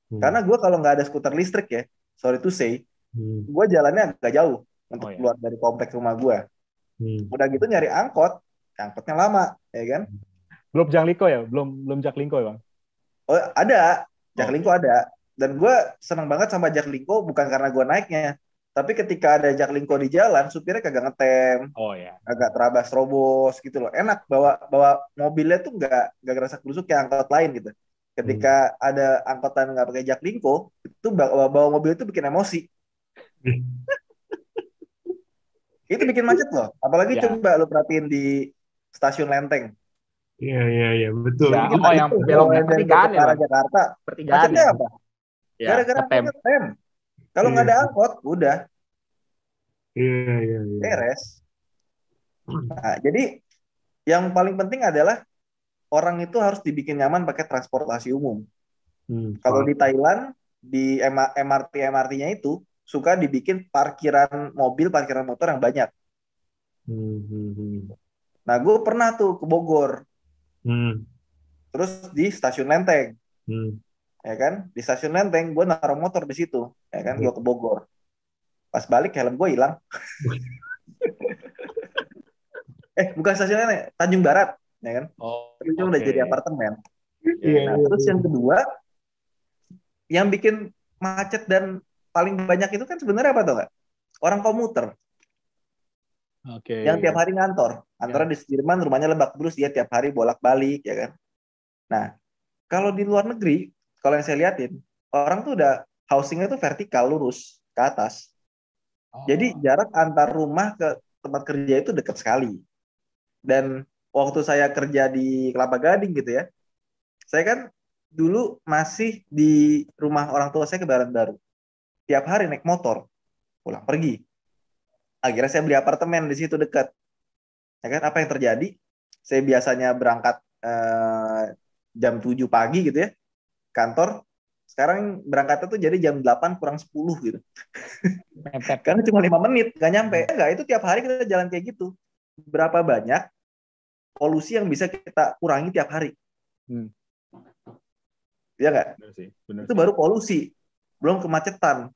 [SPEAKER 6] Karena gue kalau nggak ada skuter listrik ya, sorry to say, gue jalannya agak jauh untuk keluar dari kompleks rumah gue. Udah gitu nyari angkotnya lama, ya kan?
[SPEAKER 4] Belum Jaklingko ya? Belum Jaklingko ya Bang?
[SPEAKER 6] Oh ada, Jaklingko ada. Dan gue senang banget sama Jaklingko, bukan karena gue naiknya, tapi ketika ada Jaklingko di jalan, supirnya kagak ngetem, agak terabas terobos gitu loh. Enak bawa mobilnya tuh nggak gerasa kerusuk kayak angkot lain gitu. Ketika ada angkotan nggak pakai Jaklingko, itu bawa mobil itu bikin emosi. Itu bikin macet loh. Apalagi coba lo perhatiin di stasiun Lenteng.
[SPEAKER 5] Iya, betul.
[SPEAKER 4] Ya, yang belok pertigaan ya, Bang?
[SPEAKER 6] Jakarta. Macetnya apa? Gara-gara ngetem. Kalau nggak ada angkot, udah.
[SPEAKER 5] Iya.
[SPEAKER 6] Beres. Nah, jadi yang paling penting adalah orang itu harus dibikin nyaman pakai transportasi umum. Kalau di Thailand, di MRT-nya itu suka dibikin parkiran mobil, parkiran motor yang banyak. Nah, gue pernah tuh ke Bogor, terus di Stasiun Lenteng, ya kan? Di Stasiun Lenteng, gue naruh motor di situ, ya kan? Gue ke Bogor. Pas balik helm gue hilang. Bukan Stasiun Lenteng, Tanjung Barat, ya kan? Tapi itu udah jadi apartemen. Nah, terus yang kedua, yang bikin macet dan paling banyak itu kan sebenarnya apa tuh nggak? Orang komuter. Yang tiap hari ngantor. Antara di Sudirman, rumahnya Lebak Bulus, dia tiap hari bolak-balik, ya kan? Nah, kalau di luar negeri, kalau yang saya liatin, orang tuh udah housingnya tuh vertikal, lurus, ke atas. Jadi jarak antar rumah ke tempat kerja itu dekat sekali. Dan waktu saya kerja di Kelapa Gading gitu ya, saya kan dulu masih di rumah orang tua saya Kebayoran Baru. Tiap hari naik motor, pulang pergi. Akhirnya saya beli apartemen di situ dekat. Ya kan, apa yang terjadi? Saya biasanya berangkat jam 7 pagi gitu ya, kantor. Sekarang berangkatnya tuh jadi jam 8 kurang 10 gitu. Karena cuma 5 menit, nggak nyampe. Enggak, itu tiap hari kita jalan kayak gitu. Berapa banyak polusi yang bisa kita kurangi tiap hari? Iya nggak? Itu baru polusi. Belum kemacetan.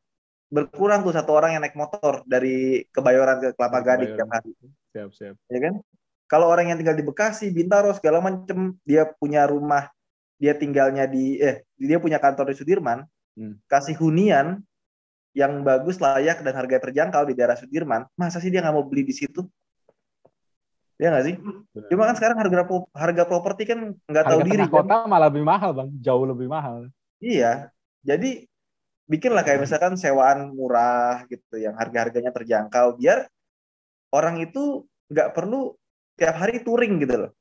[SPEAKER 6] Berkurang tuh satu orang yang naik motor dari Kebayoran ke Kelapa Gading tiap hari.
[SPEAKER 4] Siap.
[SPEAKER 6] Ya kan? Kalau orang yang tinggal di Bekasi, Bintaro, segala macam, dia punya rumah, dia tinggalnya dia punya kantor di Sudirman, kasih hunian yang bagus, layak, dan harga terjangkau di daerah Sudirman, masa sih dia nggak mau beli di situ? Ya nggak sih?
[SPEAKER 4] Benar.
[SPEAKER 6] Cuma kan sekarang harga properti kan nggak tahu diri.
[SPEAKER 4] Harga kota malah lebih mahal, Bang. Jauh lebih mahal.
[SPEAKER 6] Iya. Jadi bikinlah kayak misalkan sewaan murah gitu, yang harga-harganya terjangkau, biar orang itu nggak perlu tiap hari touring gitu loh.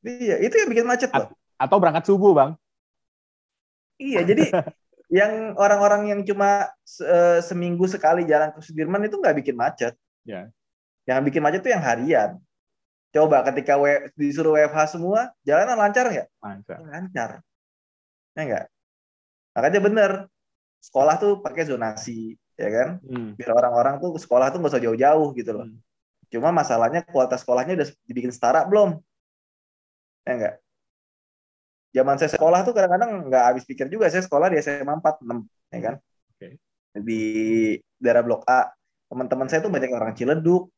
[SPEAKER 6] Iya, itu yang bikin macet loh.
[SPEAKER 4] Atau berangkat subuh, Bang.
[SPEAKER 6] Iya, jadi yang orang-orang yang cuma seminggu sekali jalan ke Sudirman itu nggak bikin macet.
[SPEAKER 4] Ya.
[SPEAKER 6] Yang bikin macet itu yang harian. Coba ketika disuruh WFH semua, jalanan lancar nggak? Lancar. Ya nggak? Makanya bener, sekolah tuh pakai zonasi, ya kan? Biar orang-orang tuh sekolah tuh nggak usah jauh-jauh gitu loh. Cuma masalahnya kualitas sekolahnya udah dibikin setara belum? Ya nggak? Zaman saya sekolah tuh kadang-kadang nggak habis pikir juga. Saya sekolah di SMA 4, 6, ya kan? Di daerah Blok A. Teman-teman saya tuh banyak orang Ciledug,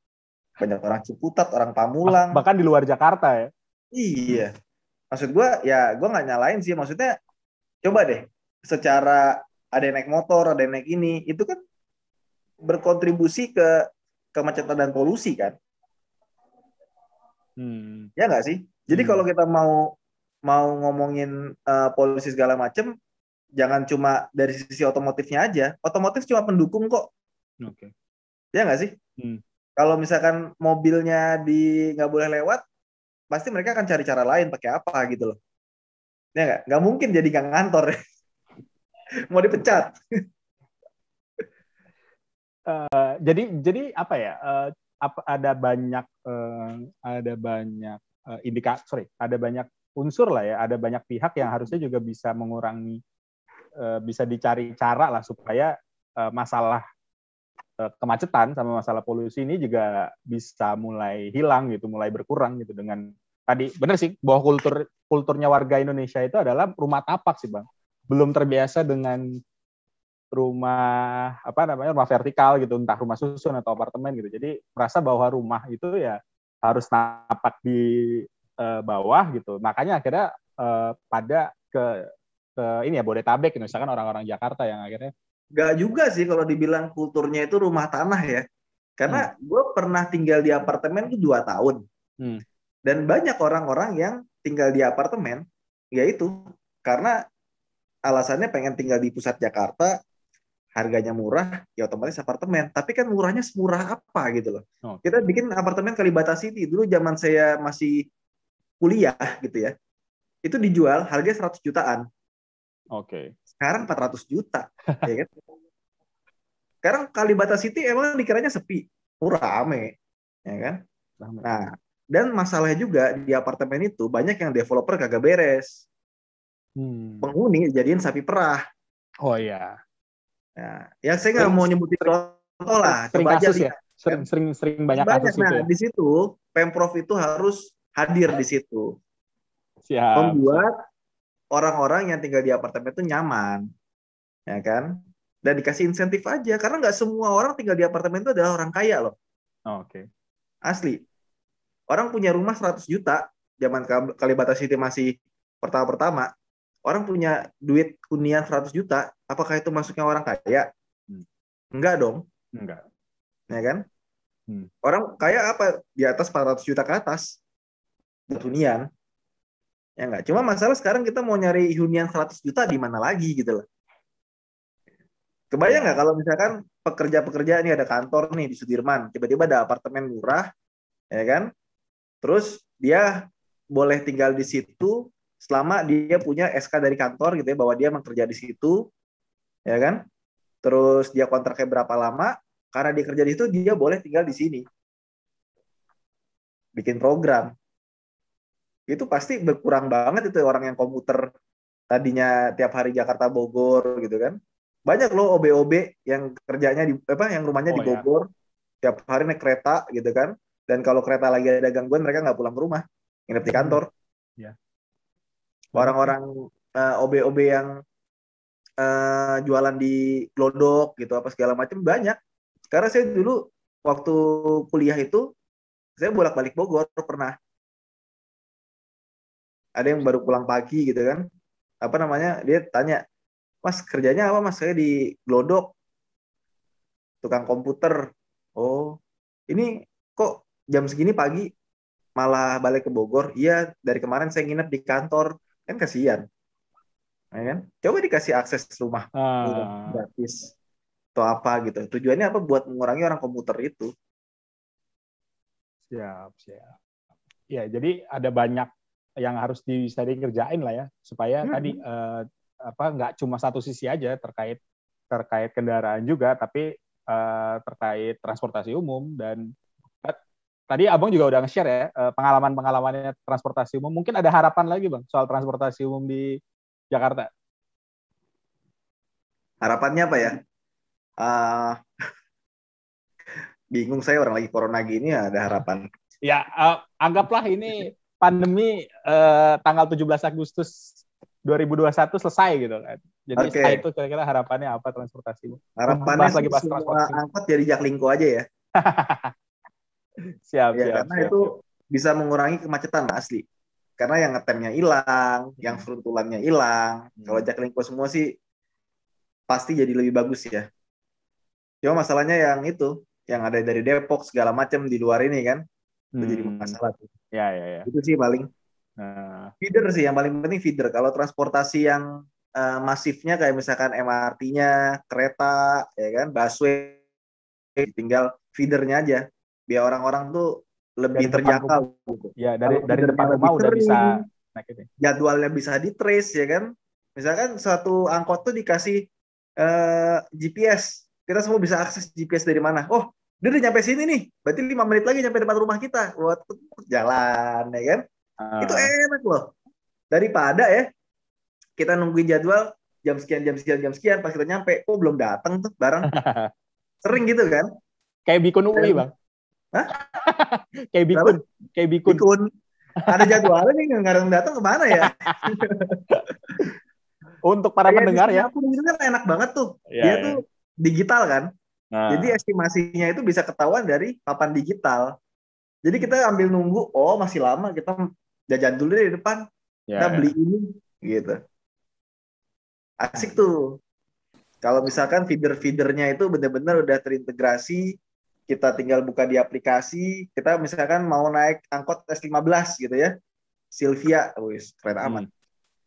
[SPEAKER 6] banyak orang Ciputat, orang Pamulang.
[SPEAKER 4] Bahkan di luar Jakarta ya?
[SPEAKER 6] Iya. Maksud gue, ya gue nggak nyalain sih. Maksudnya, coba deh, secara ada yang naik motor, ada yang naik ini, itu kan berkontribusi ke kemacetan dan polusi kan? Ya nggak sih? Jadi kalau kita mau ngomongin polusi segala macem, jangan cuma dari sisi otomotifnya aja. Otomotif cuma pendukung kok. Ya nggak sih? Kalau misalkan mobilnya nggak boleh lewat, pasti mereka akan cari cara lain pakai apa gitu loh. Ya nggak mungkin jadi nggak ngantor. Mau dipecat.
[SPEAKER 4] Jadi apa ya? Ada banyak unsur lah ya, ada banyak pihak yang harusnya juga bisa mengurangi, bisa dicari cara lah supaya masalah kemacetan sama masalah polusi ini juga bisa mulai hilang gitu, mulai berkurang gitu. Dengan tadi benar sih bahwa kulturnya warga Indonesia itu adalah rumah tapak sih, Bang. Belum terbiasa dengan rumah rumah vertikal gitu, entah rumah susun atau apartemen gitu. Jadi merasa bahwa rumah itu ya harus napak di bawah gitu. Makanya akhirnya pada ke ini ya Bodetabek, misalkan orang-orang Jakarta yang akhirnya
[SPEAKER 6] Gak juga sih kalau dibilang kulturnya itu rumah tanah ya. Karena gue pernah tinggal di apartemen itu 2 tahun. Dan banyak orang-orang yang tinggal di apartemen, yaitu karena alasannya pengen tinggal di pusat Jakarta, harganya murah, ya otomatis apartemen. Tapi kan murahnya semurah apa gitu loh. Kita bikin apartemen Kalibata City. Dulu zaman saya masih kuliah gitu ya. Itu dijual harga 100 jutaan. Sekarang 400 juta. Ya kan? Sekarang Kalibata City emang dikiranya sepi. Rame. Ya kan? Nah, dan masalahnya juga di apartemen itu banyak yang developer kagak beres. penghuni jadiin sapi perah.
[SPEAKER 4] Oh iya.
[SPEAKER 6] Nah, ya saya nggak mau nyebutin contoh lah.
[SPEAKER 4] Sering
[SPEAKER 6] Coba aja
[SPEAKER 4] kasus ya.
[SPEAKER 6] lihat.
[SPEAKER 4] Sering banyak kasus itu.
[SPEAKER 6] Nah,
[SPEAKER 4] Ya?
[SPEAKER 6] di situ Pemprov itu harus hadir di situ.
[SPEAKER 4] Siap.
[SPEAKER 6] Membuat orang-orang yang tinggal di apartemen itu nyaman, ya kan? Dan dikasih insentif aja, karena nggak semua orang tinggal di apartemen itu adalah orang kaya loh.
[SPEAKER 4] Oke.
[SPEAKER 6] Asli. Orang punya rumah 100 juta, zaman Kalibata City masih pertama-pertama, orang punya duit hunian 100 juta, apakah itu masuknya orang kaya? Enggak dong.
[SPEAKER 4] Enggak.
[SPEAKER 6] Ya kan? Orang kaya apa? Di atas 400 juta ke atas. Buat hunian. Ya enggak. Cuma masalah sekarang kita mau nyari hunian 100 juta di mana lagi gitu loh. Kebayang nggak kalau misalkan pekerja-pekerja ini ada kantor nih di Sudirman, tiba-tiba ada apartemen murah, ya kan? Terus dia boleh tinggal di situ selama dia punya SK dari kantor gitu ya, bahwa dia bekerja di situ, ya kan? Terus dia kontraknya berapa lama? Karena dia kerja di situ, dia boleh tinggal di sini. Bikin program. Itu pasti berkurang banget itu orang yang komuter tadinya tiap hari Jakarta Bogor gitu kan. Banyak loh OB-OB yang kerjanya yang rumahnya di Bogor, tiap hari naik kereta gitu kan. Dan kalau kereta lagi ada gangguan, mereka nggak pulang ke rumah, nginep di kantor.
[SPEAKER 4] Ya.
[SPEAKER 6] Orang-orang OB-OB yang jualan di Glodok gitu apa segala macam banyak. Karena saya dulu waktu kuliah itu saya bolak-balik Bogor pernah. Ada yang baru pulang pagi gitu kan. Apa namanya? Dia tanya, "Mas, kerjanya apa, Mas?" "Saya di Glodok. Tukang komputer." "Oh, ini kok jam segini pagi malah balik ke Bogor?" "Iya, dari kemarin saya nginep di kantor." Kan kasihan. Ya kan? Coba dikasih akses rumah gratis atau apa gitu. Tujuannya apa? Buat mengurangi orang komuter itu.
[SPEAKER 4] Siap. Ya, jadi ada banyak yang harus bisa dikerjain lah ya, supaya tadi nggak cuma satu sisi aja terkait kendaraan juga, tapi terkait transportasi umum. Dan tadi Abang juga udah nge-share ya pengalaman-pengalamannya transportasi umum. Mungkin ada harapan lagi Bang soal transportasi umum di Jakarta.
[SPEAKER 6] Harapannya apa ya? Bingung saya, orang lagi corona gini ya, ada harapan.
[SPEAKER 4] Ya, anggaplah ini pandemi tanggal 17 Agustus 2021 selesai gitu kan. Jadi setelah itu kira-kira harapannya apa transportasi?
[SPEAKER 6] Harapannya bahas semua angkot jadi Jaklingko aja ya.
[SPEAKER 4] Siap.
[SPEAKER 6] Karena itu bisa mengurangi kemacetan asli. Karena yang ngetemnya hilang, yang frontulannya hilang. Kalau Jaklingko semua sih pasti jadi lebih bagus ya. Cuma masalahnya yang itu, yang ada dari Depok segala macam di luar ini kan, itu jadi masalah.
[SPEAKER 4] Ya.
[SPEAKER 6] Itu sih paling. Feeder sih yang paling penting, feeder. Kalau transportasi yang masifnya kayak misalkan MRT-nya, kereta, ya kan, busway, tinggal feedernya aja, biar orang-orang tuh lebih terjangkau. Gitu.
[SPEAKER 4] Ya, dari depan rumah udah bisa naik ini.
[SPEAKER 6] Jadwalnya bisa di-trace ya kan. Misalkan satu angkot tuh dikasih GPS, kita semua bisa akses GPS dari mana. Oh, dia udah nyampe sini nih, berarti 5 menit lagi nyampe depan rumah kita. Buat jalan ya kan. Itu enak loh. Daripada ya kita nungguin jadwal jam sekian, pas kita nyampe, kok belum datang tuh barang. Sering gitu kan.
[SPEAKER 4] Kayak Bikun UI, Bang.
[SPEAKER 6] Hah?
[SPEAKER 4] Kayak Bikun.
[SPEAKER 6] Ada jadwalnya nih, nggak datang kemana ya?
[SPEAKER 4] Untuk para pendengar ya.
[SPEAKER 6] Itu kan enak banget tuh. Dia tuh digital kan. Jadi estimasinya itu bisa ketahuan dari papan digital. Jadi kita ambil nunggu, oh masih lama, kita jajan dulu di depan. Kita beli ini gitu. Asik tuh. Kalau misalkan feeder-feedernya itu benar-benar udah terintegrasi, kita tinggal buka di aplikasi, kita misalkan mau naik angkot S15 gitu ya. Sylvia, keren amat.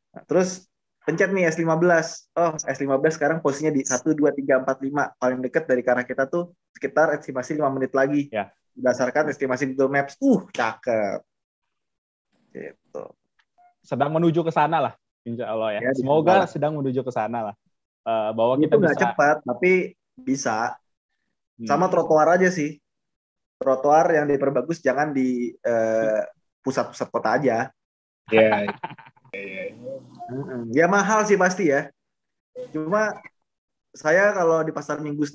[SPEAKER 6] Nah, terus pencet nih S15. Oh, S15 sekarang posisinya di 1, 2, 3, 4, 5. Paling dekat dari arah kita tuh sekitar estimasi 5 menit lagi.
[SPEAKER 4] Ya.
[SPEAKER 6] Berdasarkan estimasi Google Maps. Cakep. Gitu.
[SPEAKER 4] Sedang menuju ke sana lah, insya Allah ya. Semoga sedang menuju ke sana lah. Bahwa kita
[SPEAKER 6] bisa. Nggak cepat, tapi bisa. Sama trotoar aja sih. Trotoar yang diperbagus jangan di pusat-pusat kota aja.
[SPEAKER 5] Iya.
[SPEAKER 6] Ya mahal sih pasti ya. Cuma saya kalau di pasar Minggu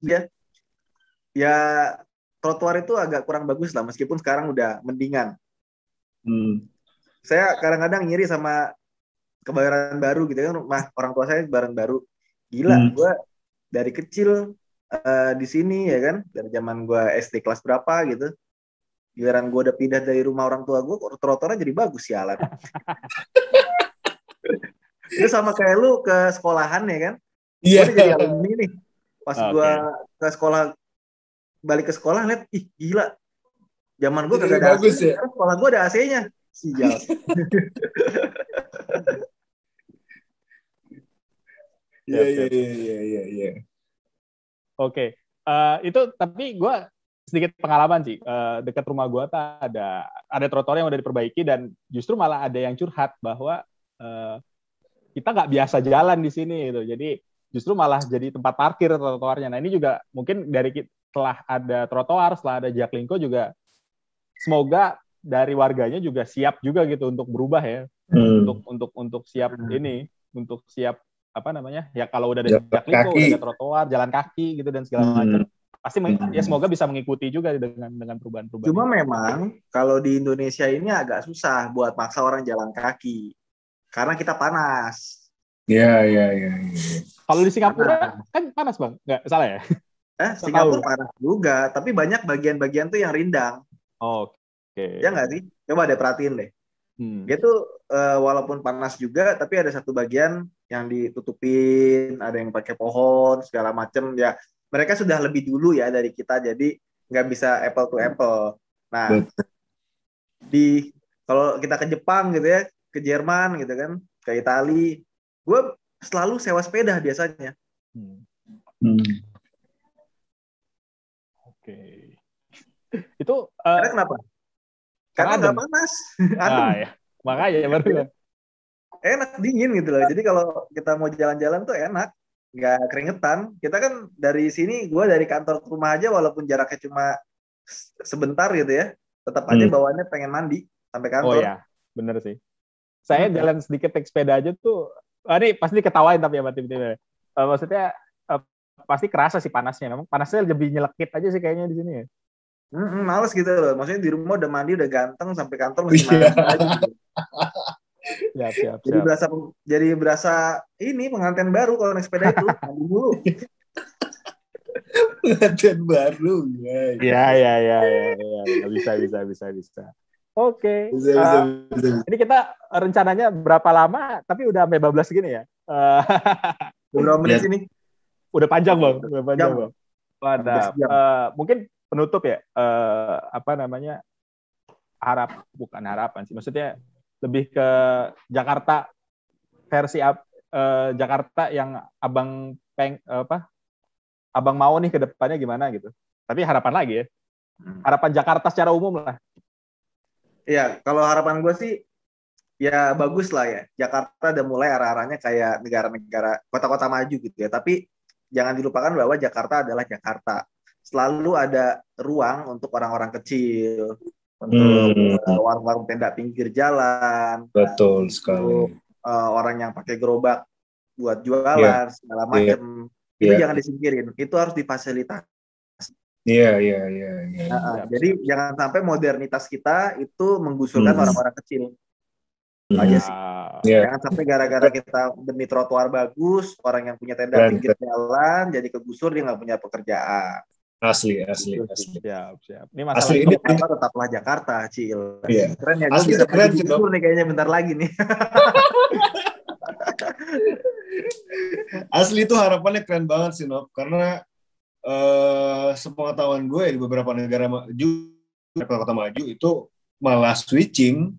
[SPEAKER 6] ya trotoar itu agak kurang bagus lah, meskipun sekarang udah mendingan. Saya kadang-kadang ngiri sama Kebayoran Baru gitu kan, rumah orang tua saya Kebayoran Baru. Gila, gue dari kecil di sini ya kan, dari zaman gue SD kelas berapa gitu. Giliran gue udah pindah dari rumah orang tua gue, trotoarnya jadi bagus sialan. Itu sama kayak lu ke sekolahan ya kan. Gue udah jadi alumni nih. Pas gue ke sekolah, balik ke sekolah lihat, ih gila. Zaman gue kagak ada AC, ya? Sekarang sekolah gue ada AC-nya. Sial.
[SPEAKER 2] Iya.
[SPEAKER 4] Oke. Itu tapi gue sedikit pengalaman sih. Dekat rumah gue ada trotoar yang udah diperbaiki dan justru malah ada yang curhat bahwa kita nggak biasa jalan di sini gitu. Jadi justru malah jadi tempat parkir trotoarnya. Nah ini juga mungkin setelah ada trotoar, setelah ada Jaklingko juga semoga dari warganya juga siap juga gitu untuk berubah ya. Untuk siap ini, untuk siap apa namanya? Ya kalau udah ada Jaklingko, udah ada trotoar, jalan kaki gitu dan segala macam. Pasti ya semoga bisa mengikuti juga dengan perubahan-perubahan.
[SPEAKER 6] Cuma memang kalau di Indonesia ini agak susah buat maksa orang jalan kaki. Karena kita panas.
[SPEAKER 2] Iya.
[SPEAKER 4] Kalau di Singapura kan panas, Bang? Nggak salah ya?
[SPEAKER 6] Singapura panas juga, tapi banyak bagian-bagian tuh yang rindang.
[SPEAKER 4] Oke.
[SPEAKER 6] Ya nggak sih? Coba deh perhatiin deh. Dia tuh walaupun panas juga, tapi ada satu bagian yang ditutupin, ada yang pakai pohon, segala macem. Ya, mereka sudah lebih dulu ya dari kita, jadi nggak bisa apple to apple. Nah, kalau kita ke Jepang gitu ya, ke Jerman gitu kan, ke Itali, gue selalu sewa sepeda biasanya.
[SPEAKER 4] Oke. Itu
[SPEAKER 6] karena kenapa? Karena nggak panas.
[SPEAKER 4] Ya. Makanya baru
[SPEAKER 6] enak, dingin gitu loh. Jadi kalau kita mau jalan-jalan tuh enak, nggak keringetan. Kita kan dari sini, gue dari kantor ke rumah aja walaupun jaraknya cuma sebentar gitu ya, tetap aja bawaannya pengen mandi sampai kantor.
[SPEAKER 4] Oh ya, bener sih. Saya jalan sedikit naik sepeda aja tuh, ini pasti ketawain tapi ya tim-timnya. Maksudnya pasti kerasa sih panasnya. Memang panasnya lebih nyelekit aja sih kayaknya di sini ya.
[SPEAKER 6] Males gitu loh. Maksudnya di rumah udah mandi, udah ganteng, sampai kantor masih mandi aja gitu. Siap. Jadi berasa ini pengantin baru kalau naik sepeda itu. Mandi dulu.
[SPEAKER 2] Pengantin baru.
[SPEAKER 4] Ya. Bisa. Oke.
[SPEAKER 2] Bisa.
[SPEAKER 4] Ini kita rencananya berapa lama, tapi udah sampai 12 gini ya.
[SPEAKER 6] Berapa menit ini?
[SPEAKER 4] Udah panjang, Bang. Bang. Mungkin penutup ya, bukan harapan sih. Maksudnya lebih ke Jakarta versi Jakarta yang Abang mau nih ke depannya gimana gitu. Tapi harapan lagi ya. Harapan Jakarta secara umum lah.
[SPEAKER 6] Iya, kalau harapan gue sih ya bagus lah ya. Jakarta udah mulai arah-arahnya kayak negara-negara, kota-kota maju gitu ya. Tapi jangan dilupakan bahwa Jakarta adalah Jakarta. Selalu ada ruang untuk orang-orang kecil, untuk warung-warung tenda pinggir jalan.
[SPEAKER 2] Betul sekali.
[SPEAKER 6] Orang yang pakai gerobak buat jualan, segala macam. Itu jangan disingkirin. Itu harus difasilitasi.
[SPEAKER 2] Iya.
[SPEAKER 6] Jadi jangan sampai modernitas kita itu menggusurkan orang-orang kecil. Aja sih. Jangan sampai gara-gara kita demi trotoar bagus, orang yang punya tenda pinggir jalan jadi kegusur, dia nggak punya pekerjaan.
[SPEAKER 2] Asli.
[SPEAKER 4] Siap. Ini masalah
[SPEAKER 2] ini
[SPEAKER 6] tetaplah Jakarta, Cil.
[SPEAKER 2] Iya.
[SPEAKER 6] Keren ya, gue bisa keren gusur nih kayaknya bentar lagi nih.
[SPEAKER 2] Asli itu harapannya keren banget sih, Nop. Karena sepengetahuan gue di beberapa negara maju, kota maju itu malah switching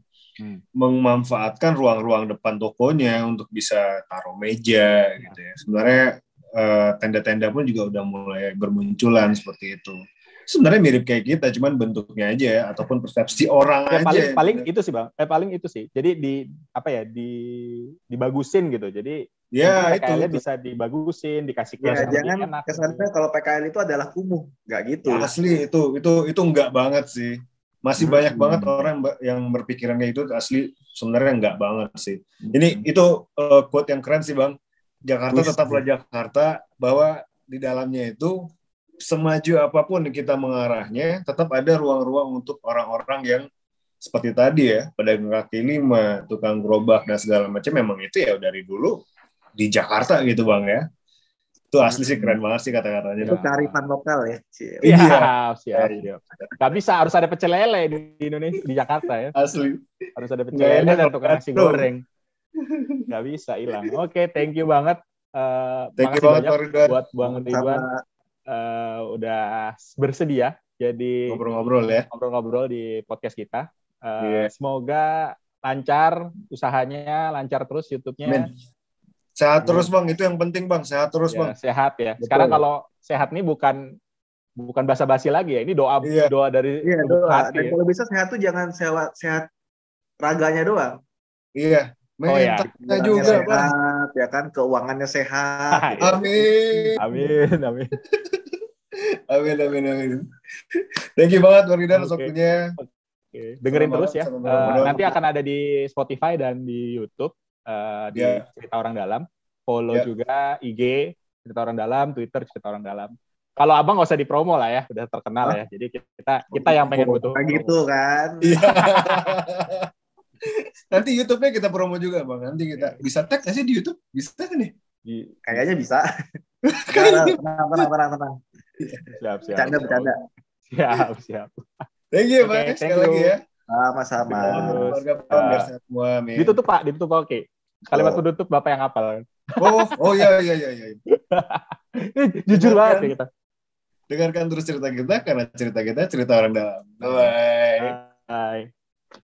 [SPEAKER 2] memanfaatkan ruang-ruang depan tokonya untuk bisa taruh meja gitu ya. Sebenarnya tenda-tenda pun juga udah mulai bermunculan seperti itu. Sebenarnya mirip kayak kita, cuman bentuknya aja ataupun persepsi orang aja.
[SPEAKER 4] Paling itu sih, Bang. Paling itu sih. Jadi dibagusin gitu. Jadi PKL-nya bisa dibagusin, dikasih kelas
[SPEAKER 6] jangan enak. Kesannya kalau PKL itu adalah kumuh, nggak gitu.
[SPEAKER 2] Asli itu enggak banget sih. Masih banyak banget orang yang berpikiran kayak itu, asli sebenarnya enggak banget sih. Ini itu quote yang keren sih Bang. Jakarta tetaplah Jakarta, bahwa di dalamnya itu semaju apapun kita mengarahnya, tetap ada ruang-ruang untuk orang-orang yang seperti tadi ya, pedagang kaki lima, tukang gerobak dan segala macam. Memang itu ya dari dulu di Jakarta gitu Bang ya. Itu asli sih keren banget sih kata-katanya.
[SPEAKER 6] Itu kearifan lokal ya.
[SPEAKER 4] Iya, siap. Gak bisa, harus ada pecel lele di Indonesia, di Jakarta ya.
[SPEAKER 2] Asli.
[SPEAKER 4] Harus ada pecel lele dan tukang nasi goreng. Gak bisa hilang. Oke, thank you banget.
[SPEAKER 2] Thank you
[SPEAKER 4] banget
[SPEAKER 2] Ridwan.
[SPEAKER 4] Buat Bang Ridwan. Udah bersedia jadi ngobrol-ngobrol di podcast kita. Semoga lancar usahanya, lancar terus YouTube-nya.
[SPEAKER 2] Amin. Sehat terus Bang, itu yang penting Bang, sehat terus Bang.
[SPEAKER 4] Sehat ya. Sekarang kalau sehat nih bukan basa-basi lagi ya, ini doa dari
[SPEAKER 6] doa.
[SPEAKER 4] hati.
[SPEAKER 6] Dan kalau bisa sehat tuh jangan sehat raganya doang.
[SPEAKER 2] Iya. Mentalnya juga
[SPEAKER 6] sehat,
[SPEAKER 2] Bang.
[SPEAKER 6] Ya kan, keuangannya sehat.
[SPEAKER 2] Amin.
[SPEAKER 4] Amin.
[SPEAKER 2] Amin. Thank you banget Bang Ridwan waktunya.
[SPEAKER 4] Dengerin terus ya. Nanti akan ada di Spotify dan di YouTube. Di Cerita Orang Dalam, follow juga IG Cerita Orang Dalam, Twitter Cerita Orang Dalam. Kalau Abang nggak usah dipromo lah ya, udah terkenal ya. Jadi kita yang pengen butuh.
[SPEAKER 6] Kayak gitu kan.
[SPEAKER 2] Nanti YouTube-nya kita promo juga Bang. Nanti kita bisa tag nggak sih di YouTube? Bisa kan nih?
[SPEAKER 6] Kayaknya bisa. Tenang.
[SPEAKER 4] Siap.
[SPEAKER 6] Bercanda.
[SPEAKER 4] Siap.
[SPEAKER 2] Thank you Bang. Sekali lagi ya.
[SPEAKER 6] Sama-sama.
[SPEAKER 4] Ditutup Pak, oke. Kalimat penutup Bapak yang hafal.
[SPEAKER 2] Iya.
[SPEAKER 4] Jujur banget ya kita.
[SPEAKER 2] Dengarkan terus cerita kita, karena cerita kita cerita orang dalam. Bye.